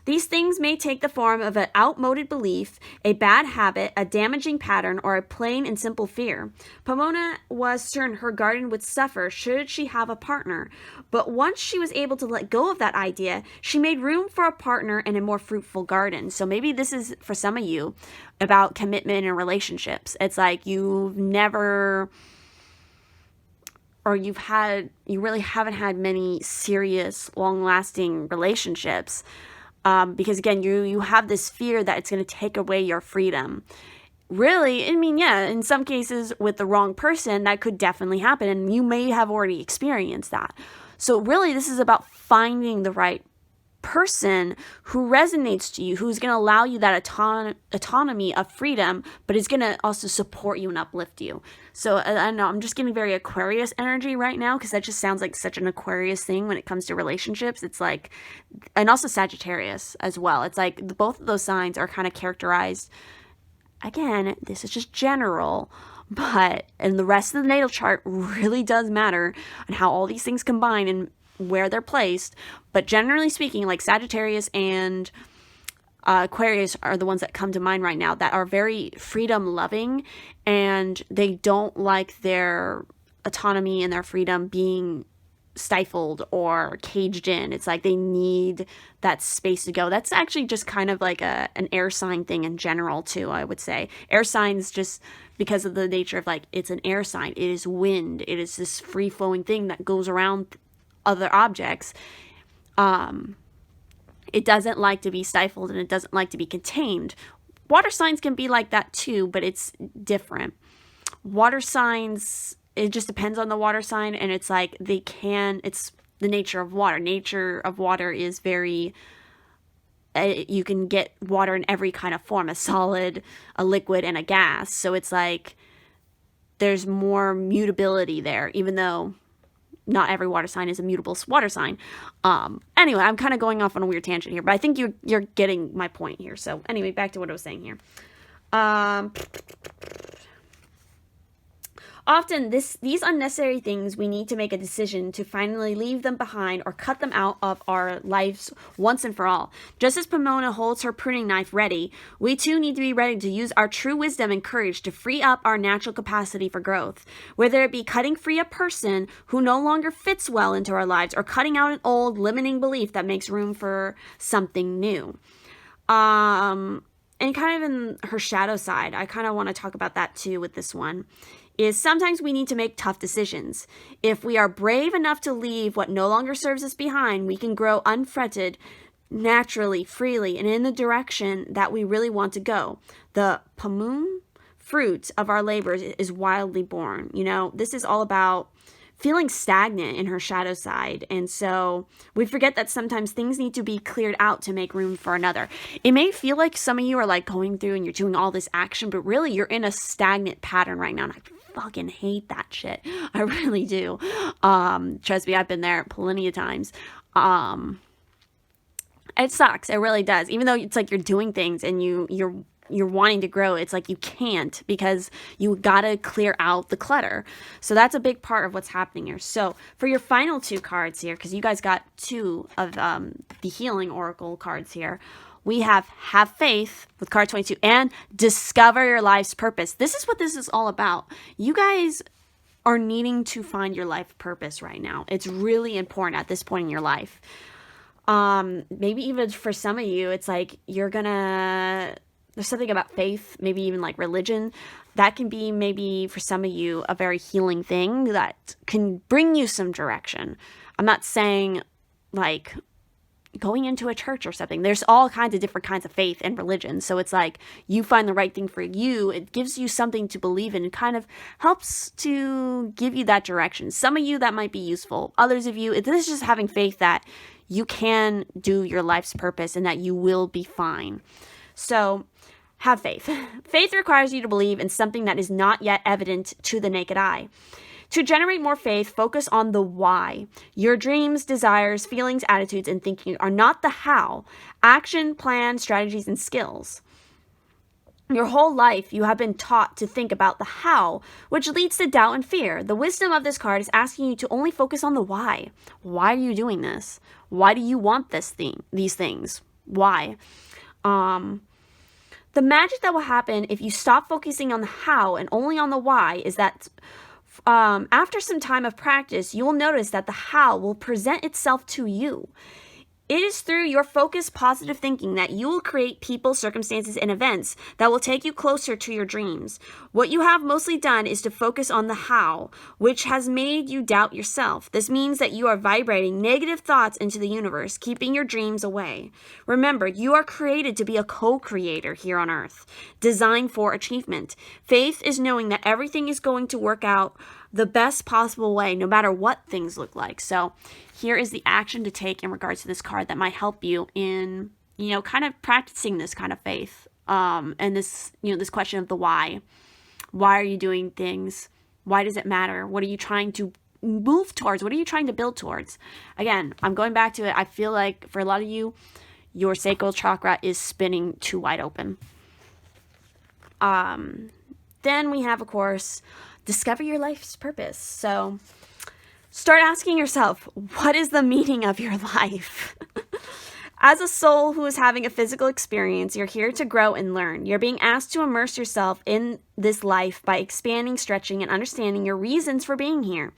These things may take the form of an outmoded belief, a bad habit, a damaging pattern, or a plain and simple fear. Pomona was certain her garden would suffer should she have a partner, but once she was able to let go of that idea, she made room for a partner and a more fruitful garden. So maybe this is, for some of you, about commitment and relationships. It's like you really haven't had many serious, long-lasting relationships. Because again, you have this fear that it's going to take away your freedom. Really, I mean, yeah, in some cases with the wrong person, that could definitely happen, and you may have already experienced that. So really, this is about finding the right person who resonates to you, who's going to allow you that autonomy of freedom, but is going to also support you and uplift you. So I know I'm just getting very Aquarius energy right now, because that just sounds like such an Aquarius thing when it comes to relationships. It's like, and also Sagittarius as well. It's like both of those signs are kind of characterized, again, this is just general, But, and the rest of the natal chart really does matter on how all these things combine and where they're placed. But generally speaking, like Sagittarius and Aquarius are the ones that come to mind right now, that are very freedom loving, and they don't like their autonomy and their freedom being stifled or caged in. It's like they need that space to go. That's actually just kind of like an air sign thing in general too, I would say. Air signs, just because of the nature of, like, it's an air sign. It is wind. It is this free flowing thing that goes around other objects. It doesn't like to be stifled, and it doesn't like to be contained. Water signs can be like that too, but it's different. Water signs, it just depends on the water sign, and it's like it's the nature of water. Nature of water is very, you can get water in every kind of form, a solid, a liquid, and a gas. So it's like there's more mutability there, even though not every water sign is a mutable water sign. Anyway, I'm kind of going off on a weird tangent here, but I think you're getting my point here. So anyway, back to what I was saying here. Often, these unnecessary things, we need to make a decision to finally leave them behind or cut them out of our lives once and for all. Just as Pomona holds her pruning knife ready, we too need to be ready to use our true wisdom and courage to free up our natural capacity for growth. Whether it be cutting free a person who no longer fits well into our lives, or cutting out an old limiting belief that makes room for something new. And kind of in her shadow side, I kind of want to talk about that too with this one, is sometimes we need to make tough decisions. If we are brave enough to leave what no longer serves us behind, we can grow unfretted, naturally, freely, and in the direction that we really want to go. The pamoon fruit of our labors is wildly born. You know, this is all about feeling stagnant in her shadow side. And so we forget that sometimes things need to be cleared out to make room for another. It may feel like some of you are like going through and you're doing all this action, but really you're in a stagnant pattern right now. And I fucking hate that shit. I really do. Trust me, I've been there plenty of times. It sucks. It really does. Even though it's like you're doing things and you're wanting to grow, it's like you can't, because you gotta clear out the clutter. So that's a big part of what's happening here. So for your final two cards here, because you guys got two of the healing oracle cards here, we have faith with card 22 and discover your life's purpose. This is what this is all about. You guys are needing to find your life purpose right now. It's really important at this point in your life. Maybe even for some of you, it's like there's something about faith, maybe even like religion, that can be maybe for some of you a very healing thing that can bring you some direction. I'm not saying like going into a church or something. There's all kinds of different kinds of faith and religion. So it's like you find the right thing for you. It gives you something to believe in and kind of helps to give you that direction. Some of you that might be useful. Others of you, this is just having faith that you can do your life's purpose and that you will be fine. So have faith. Faith requires you to believe in something that is not yet evident to the naked eye. To generate more faith, focus on the why. Your dreams, desires, feelings, attitudes, and thinking are not the how. Action, plan, strategies, and skills. Your whole life, you have been taught to think about the how, which leads to doubt and fear. The wisdom of this card is asking you to only focus on the why. Why are you doing this? Why do you want these things? Why? The magic that will happen if you stop focusing on the how and only on the why is that after some time of practice, you will notice that the how will present itself to you. It is through your focused, positive thinking that you will create people, circumstances, and events that will take you closer to your dreams. What you have mostly done is to focus on the how, which has made you doubt yourself. This means that you are vibrating negative thoughts into the universe, keeping your dreams away. Remember, you are created to be a co-creator here on Earth, designed for achievement. Faith is knowing that everything is going to work out the best possible way, no matter what things look like. So here is the action to take in regards to this card that might help you in, kind of practicing this kind of faith. And this, this question of the why. Why are you doing things? Why does it matter? What are you trying to move towards? What are you trying to build towards? Again, I'm going back to it. I feel like for a lot of you, your sacral chakra is spinning too wide open. Then we have, of course, discover your life's purpose. So start asking yourself, what is the meaning of your life? As a soul who is having a physical experience, you're here to grow and learn. You're being asked to immerse yourself in this life by expanding, stretching, and understanding your reasons for being here.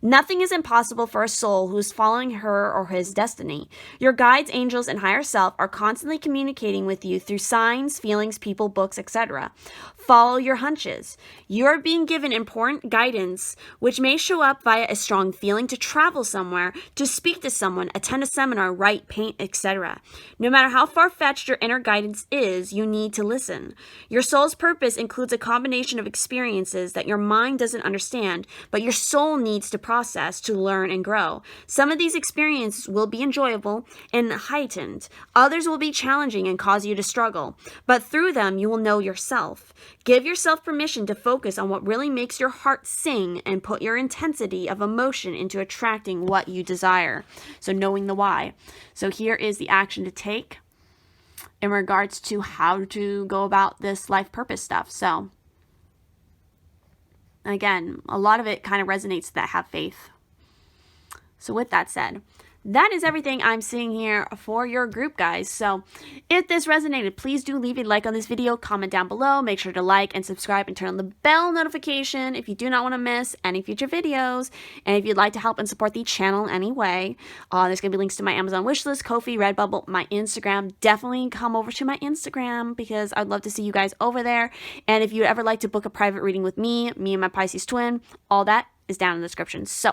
Nothing is impossible for a soul who is following her or his destiny. Your guides, angels, and higher self are constantly communicating with you through signs, feelings, people, books, etc. Follow your hunches. You are being given important guidance, which may show up via a strong feeling to travel somewhere, to speak to someone, attend a seminar, write, paint, etc. No matter how far-fetched your inner guidance is, you need to listen. Your soul's purpose includes a combination of experiences that your mind doesn't understand, but your soul needs to process to learn and grow. Some of these experiences will be enjoyable and heightened. Others will be challenging and cause you to struggle. But through them, you will know yourself. Give yourself permission to focus on what really makes your heart sing and put your intensity of emotion into attracting what you desire. So knowing the why. So here is the action to take in regards to how to go about this life purpose stuff. So again, a lot of it kind of resonates that have faith. So with that said, that is everything I'm seeing here for your group, guys. So if this resonated, please do leave a like on this video, comment down below, make sure to like and subscribe and turn on the bell notification if you do not want to miss any future videos. And if you'd like to help and support the channel in any way, there's going to be links to my Amazon wishlist, Ko-fi, Redbubble, my Instagram. Definitely come over to my Instagram because I'd love to see you guys over there. And if you'd ever like to book a private reading with me and my Pisces-Twin, all that is down in the description. So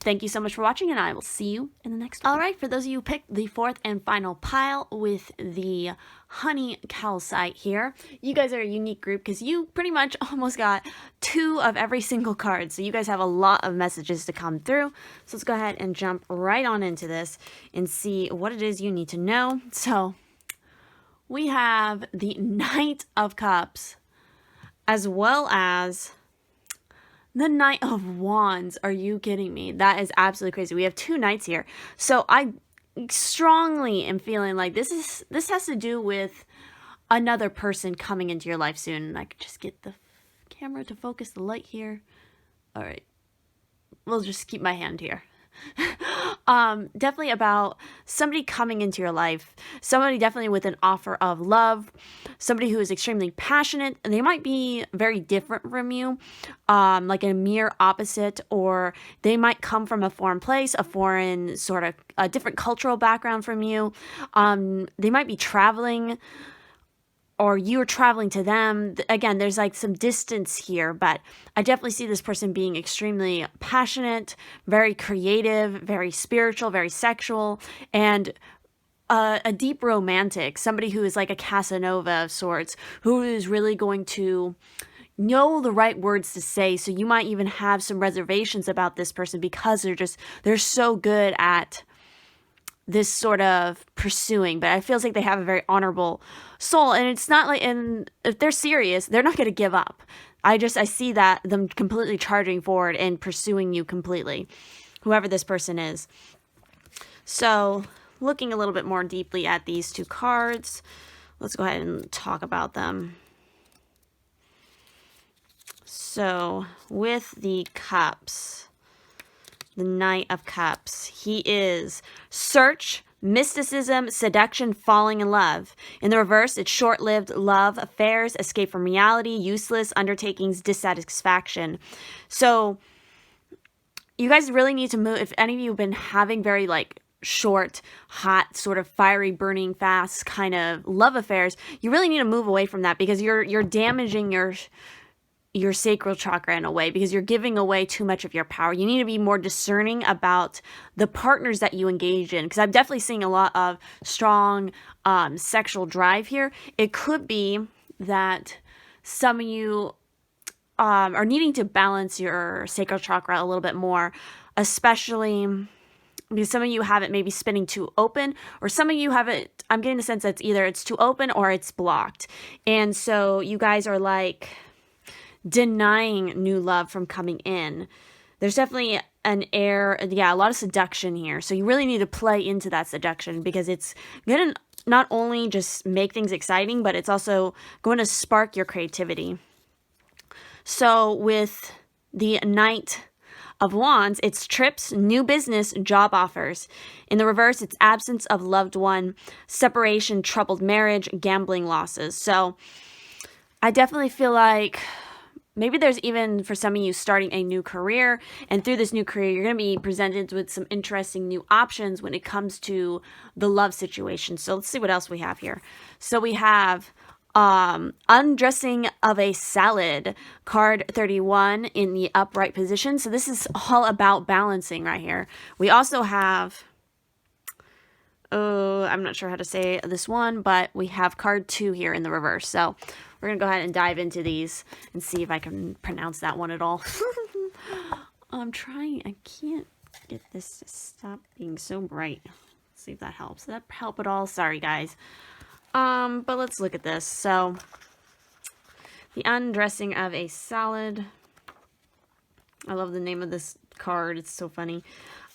thank you so much for watching, and I will see you in the next one. All right, for those of you who picked the fourth and final pile with the honey calcite here, you guys are a unique group because you pretty much almost got 2 of every single card. So you guys have a lot of messages to come through. So let's go ahead and jump right on into this and see what it is you need to know. So we have the Knight of Cups as well as the Knight of Wands. Are you kidding me? That is absolutely crazy. We have 2 knights here. So I strongly am feeling like this has to do with another person coming into your life soon. And I could just get the camera to focus the light here. All right. We'll just keep my hand here. Definitely about somebody coming into your life, somebody definitely with an offer of love, somebody who is extremely passionate, and they might be very different from you, like a mere opposite, or they might come from a foreign place, a foreign sort of a different cultural background from you. They might be traveling, or you're traveling to them. Again, there's like some distance here, but I definitely see this person being extremely passionate, very creative, very spiritual, very sexual, and a deep romantic, somebody who is like a Casanova of sorts, who is really going to know the right words to say. So you might even have some reservations about this person because they're so good at this sort of pursuing, but it feels like they have a very honorable soul, and it's not like, and if they're serious, they're not going to give up. I see that them completely charging forward and pursuing you completely, whoever this person is. So looking a little bit more deeply at these 2 cards, let's go ahead and talk about them. So with the Cups, the Knight of Cups, he is search, mysticism, seduction, falling in love. In the reverse, it's short-lived love, affairs, escape from reality, useless undertakings, dissatisfaction. So you guys really need to move. If any of you have been having very like short, hot, sort of fiery, burning, fast kind of love affairs, you really need to move away from that because you're damaging your sacral chakra in a way, because you're giving away too much of your power. You need to be more discerning about the partners that you engage in, because I'm definitely seeing a lot of strong sexual drive here. It could be that some of you are needing to balance your sacral chakra a little bit more, especially because some of you have it maybe spinning too open, or some of you have it, I'm getting the sense that it's too open or it's blocked. And so you guys are like denying new love from coming in. There's definitely a lot of seduction here. So you really need to play into that seduction, because it's going to not only just make things exciting, but it's also going to spark your creativity. So with the Knight of Wands, it's trips, new business, job offers. In the reverse, it's absence of loved one, separation, troubled marriage, gambling losses. So I definitely feel like maybe there's even, for some of you, starting a new career. And through this new career, you're going to be presented with some interesting new options when it comes to the love situation. So let's see what else we have here. So we have undressing of a salad, card 31 in the upright position. So this is all about balancing right here. We also have, I'm not sure how to say this one, but we have card 2 here in the reverse. So we're going to go ahead and dive into these and see if I can pronounce that one at all. I'm trying. I can't get this to stop being so bright. Let's see if that helps. Did that help at all? Sorry, guys. But let's look at this. So, the undressing of a salad. I love the name of this card. It's so funny.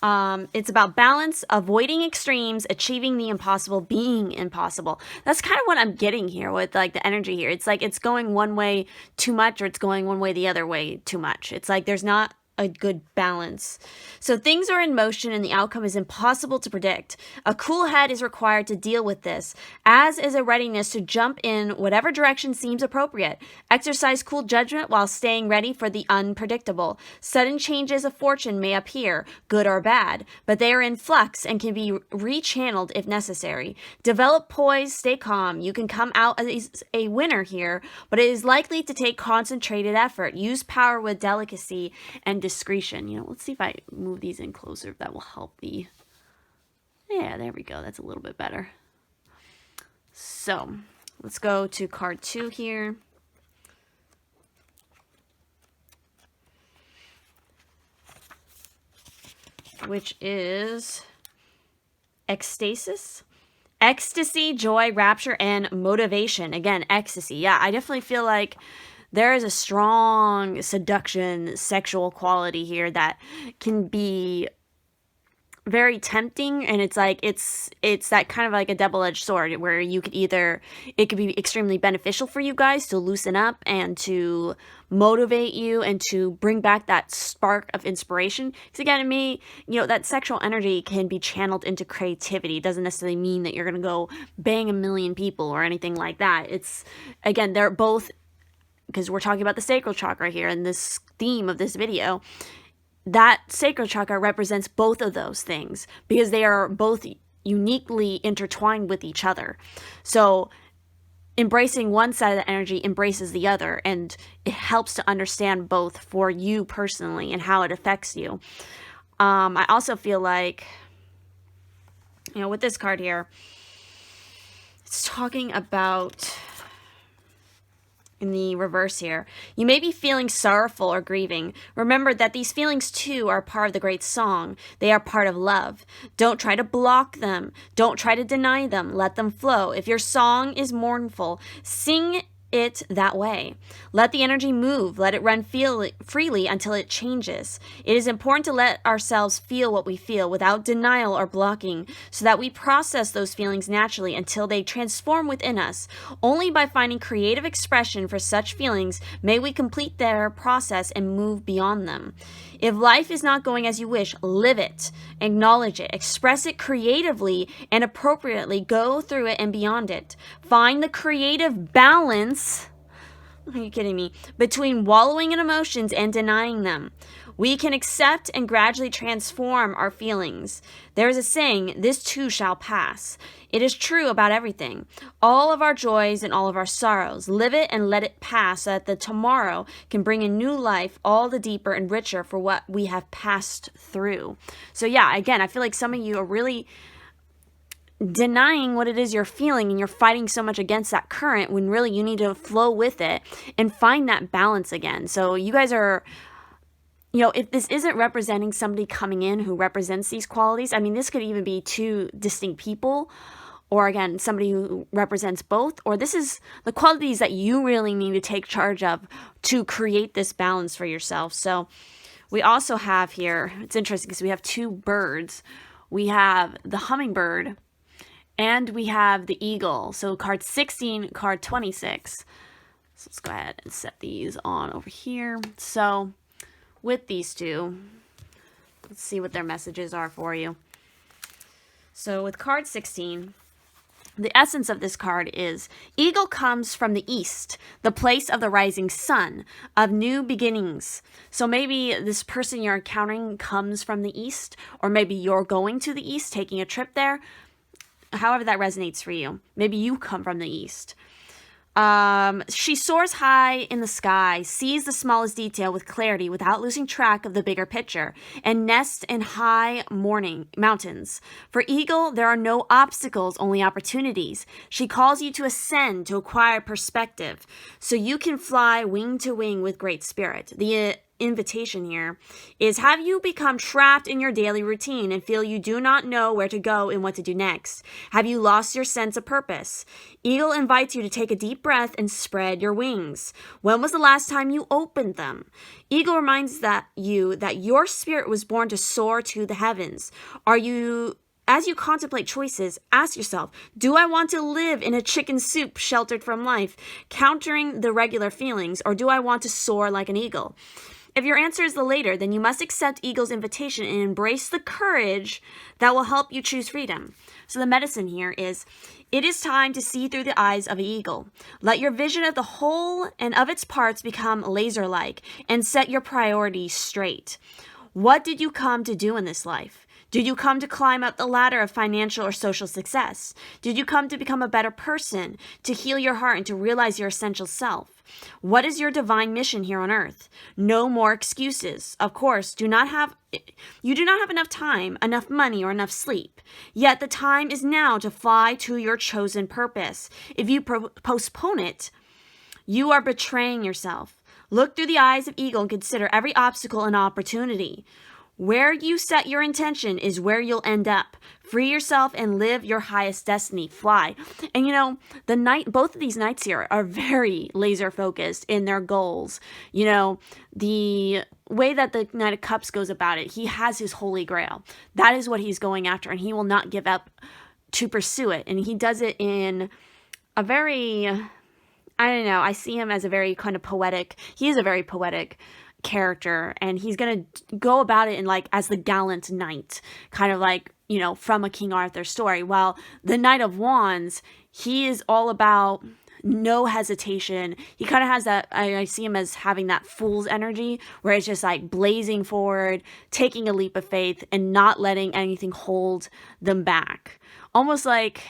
It's about balance, avoiding extremes, achieving the impossible, being impossible. That's kind of what I'm getting here with like the energy here. It's like it's going one way too much or it's going one way the other way too much. It's like there's not a good balance. So things are in motion and the outcome is impossible to predict. A cool head is required to deal with this, as is a readiness to jump in whatever direction seems appropriate. Exercise cool judgment while staying ready for the unpredictable. Sudden changes of fortune may appear, good or bad, but they are in flux and can be rechanneled if necessary. Develop poise, stay calm. You can come out as a winner here, but it is likely to take concentrated effort. Use power with delicacy and discretion. You know, let's see if I move these in closer, if that will help the, yeah, there we go. That's a little bit better. So let's go to card 2 here. Which is ecstasis. Ecstasy, joy, rapture, and motivation. Again, ecstasy. Yeah, I definitely feel like there is a strong seduction, sexual quality here that can be very tempting, and it's like it's that kind of like a double-edged sword where you could either, it could be extremely beneficial for you guys to loosen up and to motivate you and to bring back that spark of inspiration. Because again, it may, you know, that sexual energy can be channeled into creativity. It doesn't necessarily mean that you're going to go bang a million people or anything like that. It's, again, they're both, because we're talking about the sacral chakra here in this theme of this video, that sacral chakra represents both of those things because they are both uniquely intertwined with each other. So embracing one side of the energy embraces the other, and it helps to understand both for you personally and how it affects you. I also feel like, you know, with this card here, it's talking about, in the reverse here, you may be feeling sorrowful or grieving. Remember that these feelings too are part of the great song. They are part of love. Don't try to block them. Don't try to deny them. Let them flow. If your song is mournful, sing it that way. Let the energy move. Let it run freely until it changes. It is important to let ourselves feel what we feel without denial or blocking, so that we process those feelings naturally until they transform within us. Only by finding creative expression for such feelings may we complete their process and move beyond them. If life is not going as you wish, live it, acknowledge it, express it creatively and appropriately, go through it and beyond it. Find the creative balance, are you kidding me, between wallowing in emotions and denying them. We can accept and gradually transform our feelings. There is a saying, this too shall pass. It is true about everything. All of our joys and all of our sorrows. Live it and let it pass so that the tomorrow can bring a new life all the deeper and richer for what we have passed through. So yeah, again, I feel like some of you are really denying what it is you're feeling, and you're fighting so much against that current when really you need to flow with it and find that balance again. So you guys are, you know, if this isn't representing somebody coming in who represents these qualities, I mean, this could even be two distinct people, or again, somebody who represents both, or this is the qualities that you really need to take charge of to create this balance for yourself. So we also have here, it's interesting because we have two birds. We have the hummingbird and we have the eagle. So card 16, card 26. So let's go ahead and set these on over here. So with these two, let's see what their messages are for you. So with card 16, the essence of this card is Eagle comes from the east, the place of the rising sun, of new beginnings. So maybe this person you're encountering comes from the east, or maybe you're going to the east, taking a trip there. However that resonates for you. Maybe you come from the east. She soars high in the sky, sees the smallest detail with clarity without losing track of the bigger picture, and nests in high mountains. For Eagle, there are no obstacles, only opportunities. She calls you to ascend, to acquire perspective, so you can fly wing to wing with great spirit. The invitation here is, have you become trapped in your daily routine and feel you do not know where to go and what to do next? Have you lost your sense of purpose? Eagle invites you to take a deep breath and spread your wings. When was the last time you opened them? Eagle reminds you that your spirit was born to soar to the heavens. As you contemplate choices, ask yourself, do I want to live in a chicken soup sheltered from life, countering the regular feelings, or do I want to soar like an eagle? If your answer is the later, then you must accept Eagle's invitation and embrace the courage that will help you choose freedom. So the medicine here is, it is time to see through the eyes of an eagle. Let your vision of the whole and of its parts become laser-like and set your priorities straight. What did you come to do in this life? Did you come to climb up the ladder of financial or social success? Did you come to become a better person, to heal your heart and to realize your essential self? What is your divine mission here on earth? No more excuses. Of course, you do not have enough time, enough money, or enough sleep. Yet the time is now to fly to your chosen purpose. If you postpone it, you are betraying yourself. Look through the eyes of Eagle and consider every obstacle an opportunity. Where you set your intention is where you'll end up. Free yourself and live your highest destiny. Fly. And both of these knights here are very laser focused in their goals. The way that the Knight of Cups goes about it, he has his holy grail. That is what he's going after, and he will not give up to pursue it. And he does it in a very, I see him as a very kind of poetic, he is a very poetic character, and he's gonna go about it in as the gallant knight, kind of from a King Arthur story, while the Knight of Wands, he is all about no hesitation. He kind of has that, I see him as having that fool's energy, where it's just blazing forward, taking a leap of faith, and not letting anything hold them back. Almost like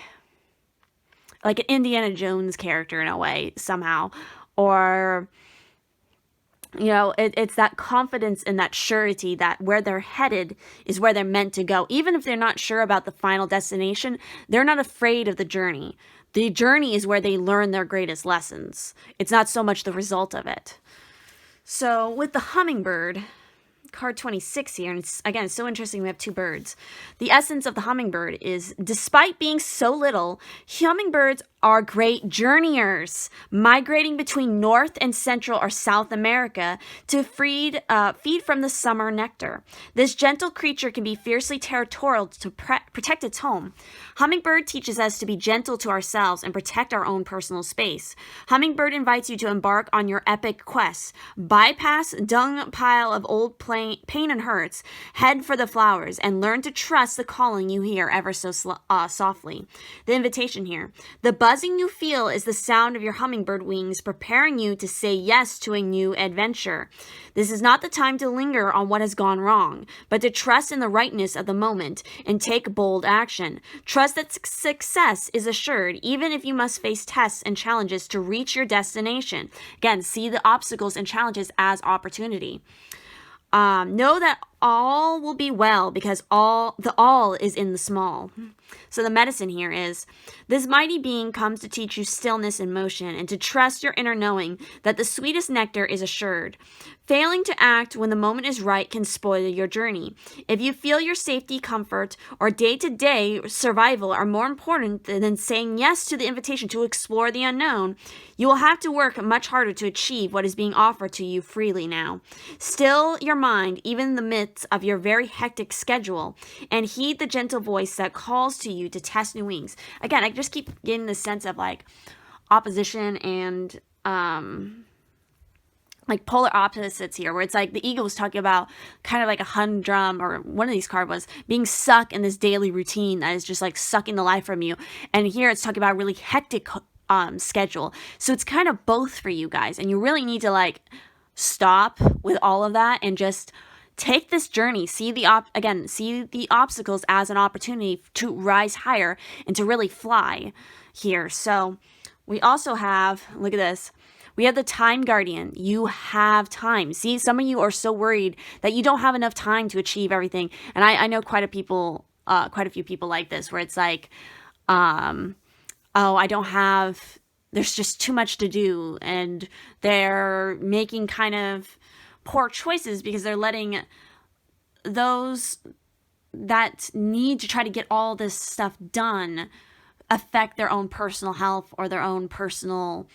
an Indiana Jones character in a way, somehow. Or it's that confidence and that surety that where they're headed is where they're meant to go. Even if they're not sure about the final destination, they're not afraid of the journey. The journey is where they learn their greatest lessons. It's not so much the result of it. So with the hummingbird, card 26 here, and it's so interesting we have two birds. The essence of the hummingbird is, despite being so little, hummingbirds are great journeyers, migrating between North and Central or South America to feed from the summer nectar. This gentle creature can be fiercely territorial to protect its home. Hummingbird teaches us to be gentle to ourselves and protect our own personal space. Hummingbird invites you to embark on your epic quest. Bypass dung pile of old pain and hurts, head for the flowers, and learn to trust the calling you hear ever so softly. The invitation here. The buzzing you feel is the sound of your hummingbird wings preparing you to say yes to a new adventure. This is not the time to linger on what has gone wrong, but to trust in the rightness of the moment and take bold action. Trust that success is assured, even if you must face tests and challenges to reach your destination. Again, see the obstacles and challenges as opportunity. Know that all will be well, because the all is in the small. So the medicine here is, this mighty being comes to teach you stillness and motion, and to trust your inner knowing that the sweetest nectar is assured. Failing to act when the moment is right can spoil your journey. If you feel your safety, comfort, or day-to-day survival are more important than saying yes to the invitation to explore the unknown, you will have to work much harder to achieve what is being offered to you freely now. Still your mind, even in the midst of your very hectic schedule, and heed the gentle voice that calls to you to test new wings. Again, I just keep getting the sense of opposition and like polar opposites here, where it's like the eagle was talking about kind of like a humdrum, or one of these cards was being stuck in this daily routine that is just like sucking the life from you. And here it's talking about a really hectic schedule. So it's kind of both for you guys. And you really need to like stop with all of that and just take this journey. See the obstacles as an opportunity to rise higher and to really fly here. So we also have, look at this. We have the time guardian. You have time. See, some of you are so worried that you don't have enough time to achieve everything. And I know quite a few people like this, where it's like, oh, I don't have, there's just too much to do. And they're making kind of poor choices because they're letting those that need to try to get all this stuff done affect their own personal health or their own personal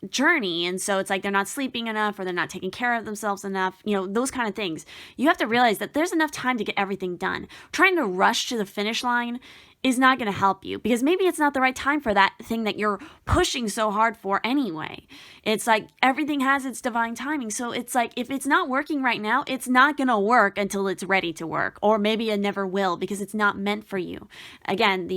journey. And so it's like they're not sleeping enough, or they're not taking care of themselves enough, you know, those kind of things. You have to realize that there's enough time to get everything done. Trying to rush to the finish line is not going to help you, because maybe it's not the right time for that thing that you're pushing so hard for anyway. It's like everything has its divine timing. So it's like, if it's not working right now, it's not going to work until it's ready to work, or maybe it never will because it's not meant for you. Again,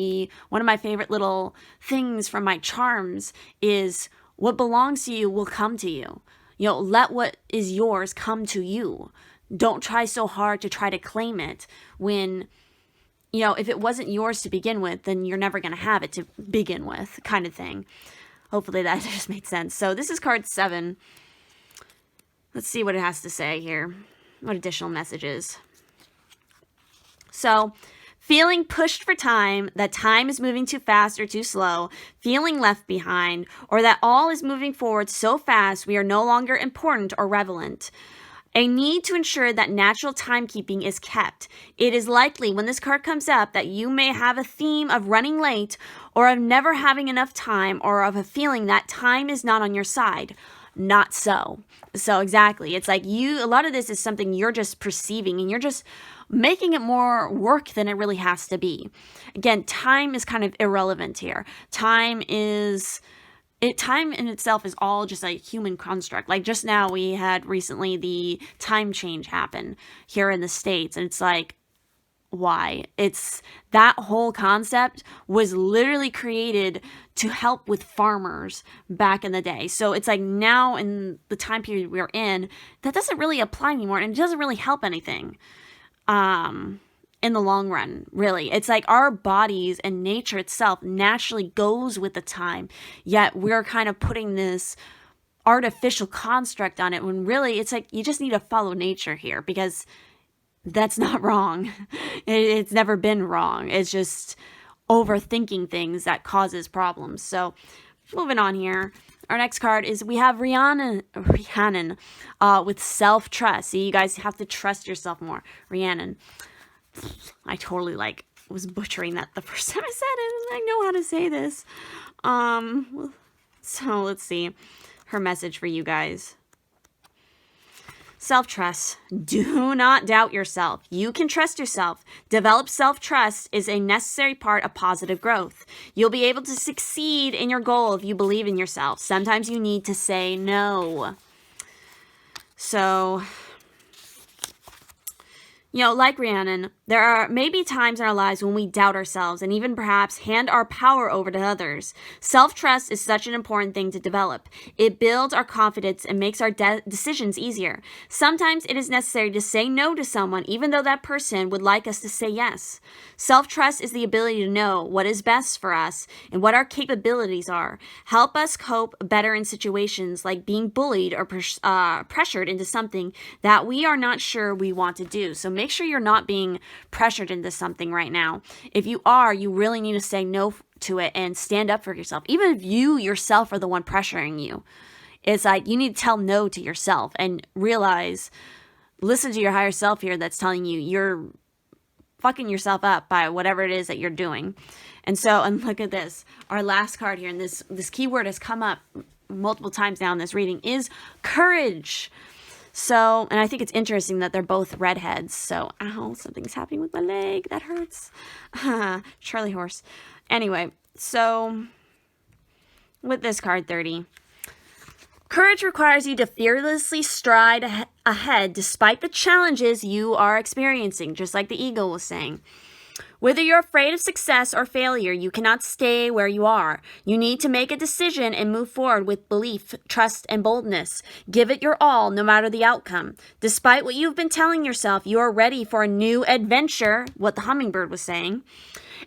one of my favorite little things from my charms is what belongs to you will come to you. You know, let what is yours come to you. Don't try so hard to try to claim it when, you know, if it wasn't yours to begin with, then you're never going to have it to begin with, kind of thing. Hopefully that just made sense. So this is card 7. Let's see what it has to say here. What additional messages? So, feeling pushed for time, that time is moving too fast or too slow, feeling left behind, or that all is moving forward so fast we are no longer important or relevant. A need to ensure that natural timekeeping is kept. It is likely when this card comes up that you may have a theme of running late, or of never having enough time, or of a feeling that time is not on your side. Not so. So exactly. It's like a lot of this is something you're just perceiving, and you're just making it more work than it really has to be. Again, time is kind of irrelevant here. Time in itself is all just a human construct. Like just now we had recently the time change happen here in the States, and it's like, why? It's that whole concept was literally created to help with farmers back in the day. So it's like now in the time period we're in, that doesn't really apply anymore, and it doesn't really help anything. In the long run, really. It's like our bodies and nature itself naturally goes with the time, yet we're kind of putting this artificial construct on it, when really it's like you just need to follow nature here, because that's not wrong. It's never been wrong. It's just overthinking things that causes problems. So moving on here. Our next card is, we have Rhiannon with self-trust. See, you guys have to trust yourself more. Rhiannon. I totally was butchering that the first time I said it. I know how to say this. So let's see her message for you guys. Self-trust. Do not doubt yourself. You can trust yourself. Develop self-trust is a necessary part of positive growth. You'll be able to succeed in your goal if you believe in yourself. Sometimes you need to say no. So, you know, like Rhiannon, there are maybe times in our lives when we doubt ourselves and even perhaps hand our power over to others. Self-trust is such an important thing to develop. It builds our confidence and makes our decisions easier. Sometimes it is necessary to say no to someone, even though that person would like us to say yes. Self-trust is the ability to know what is best for us and what our capabilities are. Help us cope better in situations like being bullied or pressured into something that we are not sure we want to do. So make sure you're not being pressured into something right now. If you are, you really need to say no to it and stand up for yourself. Even if you yourself are the one pressuring you, it's like you need to tell no to yourself and realize, listen to your higher self here that's telling you you're fucking yourself up by whatever it is that you're doing. And look at this. Our last card here, and this keyword has come up multiple times now in this reading, is courage. So, and I think it's interesting that they're both redheads. So, ow, something's happening with my leg. That hurts. Charlie horse. Anyway, so with this card 30. Courage requires you to fearlessly stride ahead despite the challenges you are experiencing, just like the eagle was saying. Whether you're afraid of success or failure, you cannot stay where you are. You need to make a decision and move forward with belief, trust, and boldness. Give it your all, no matter the outcome. Despite what you've been telling yourself, you are ready for a new adventure, what the hummingbird was saying,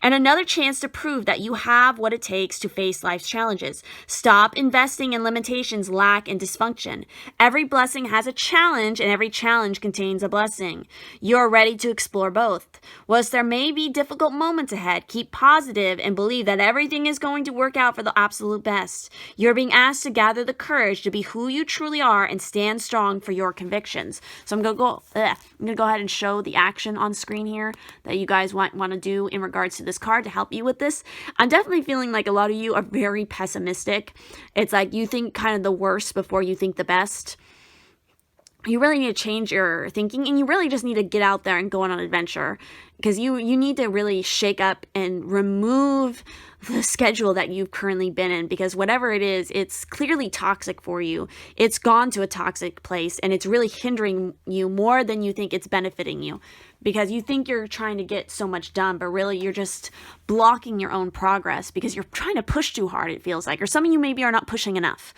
and another chance to prove that you have what it takes to face life's challenges. Stop investing in limitations, lack, and dysfunction. Every blessing has a challenge, and every challenge contains a blessing. You are ready to explore both. Whilst there may be difficult moments ahead, keep positive and believe that everything is going to work out for the absolute best. You're being asked to gather the courage to be who you truly are and stand strong for your convictions. So I'm gonna go ahead and show the action on screen here that you guys want to do in regards to this card to help you with this. I'm definitely feeling like a lot of you are very pessimistic. It's like you think kind of the worst before you think the best. You really need to change your thinking, and you really just need to get out there and go on an adventure, because you need to really shake up and remove the schedule that you've currently been in, because whatever it is, it's clearly toxic for you. It's gone to a toxic place, and it's really hindering you more than you think it's benefiting you, because you think you're trying to get so much done, but really you're just blocking your own progress because you're trying to push too hard, it feels like, or some of you maybe are not pushing enough.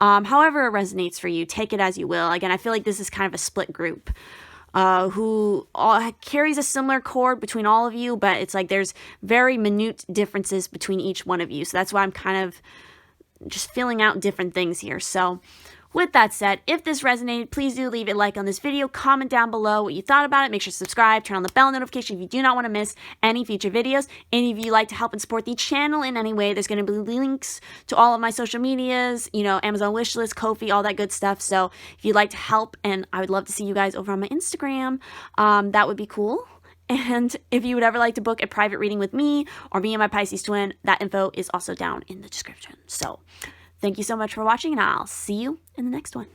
However it resonates for you, take it as you will. Again, I feel like this is kind of a split group who all carries a similar chord between all of you, but it's like there's very minute differences between each one of you. So that's why I'm kind of just filling out different things here. So with that said, if this resonated, please do leave a like on this video, comment down below what you thought about it, make sure to subscribe, turn on the bell notification if you do not want to miss any future videos. Any of you like to help and support the channel in any way, there's going to be links to all of my social medias, you know, Amazon wishlist, Ko-fi, all that good stuff. So if you'd like to help, and I would love to see you guys over on my Instagram, that would be cool. And if you would ever like to book a private reading with me or me and my Pisces twin, that info is also down in the description. So thank you so much for watching, and I'll see you in the next one.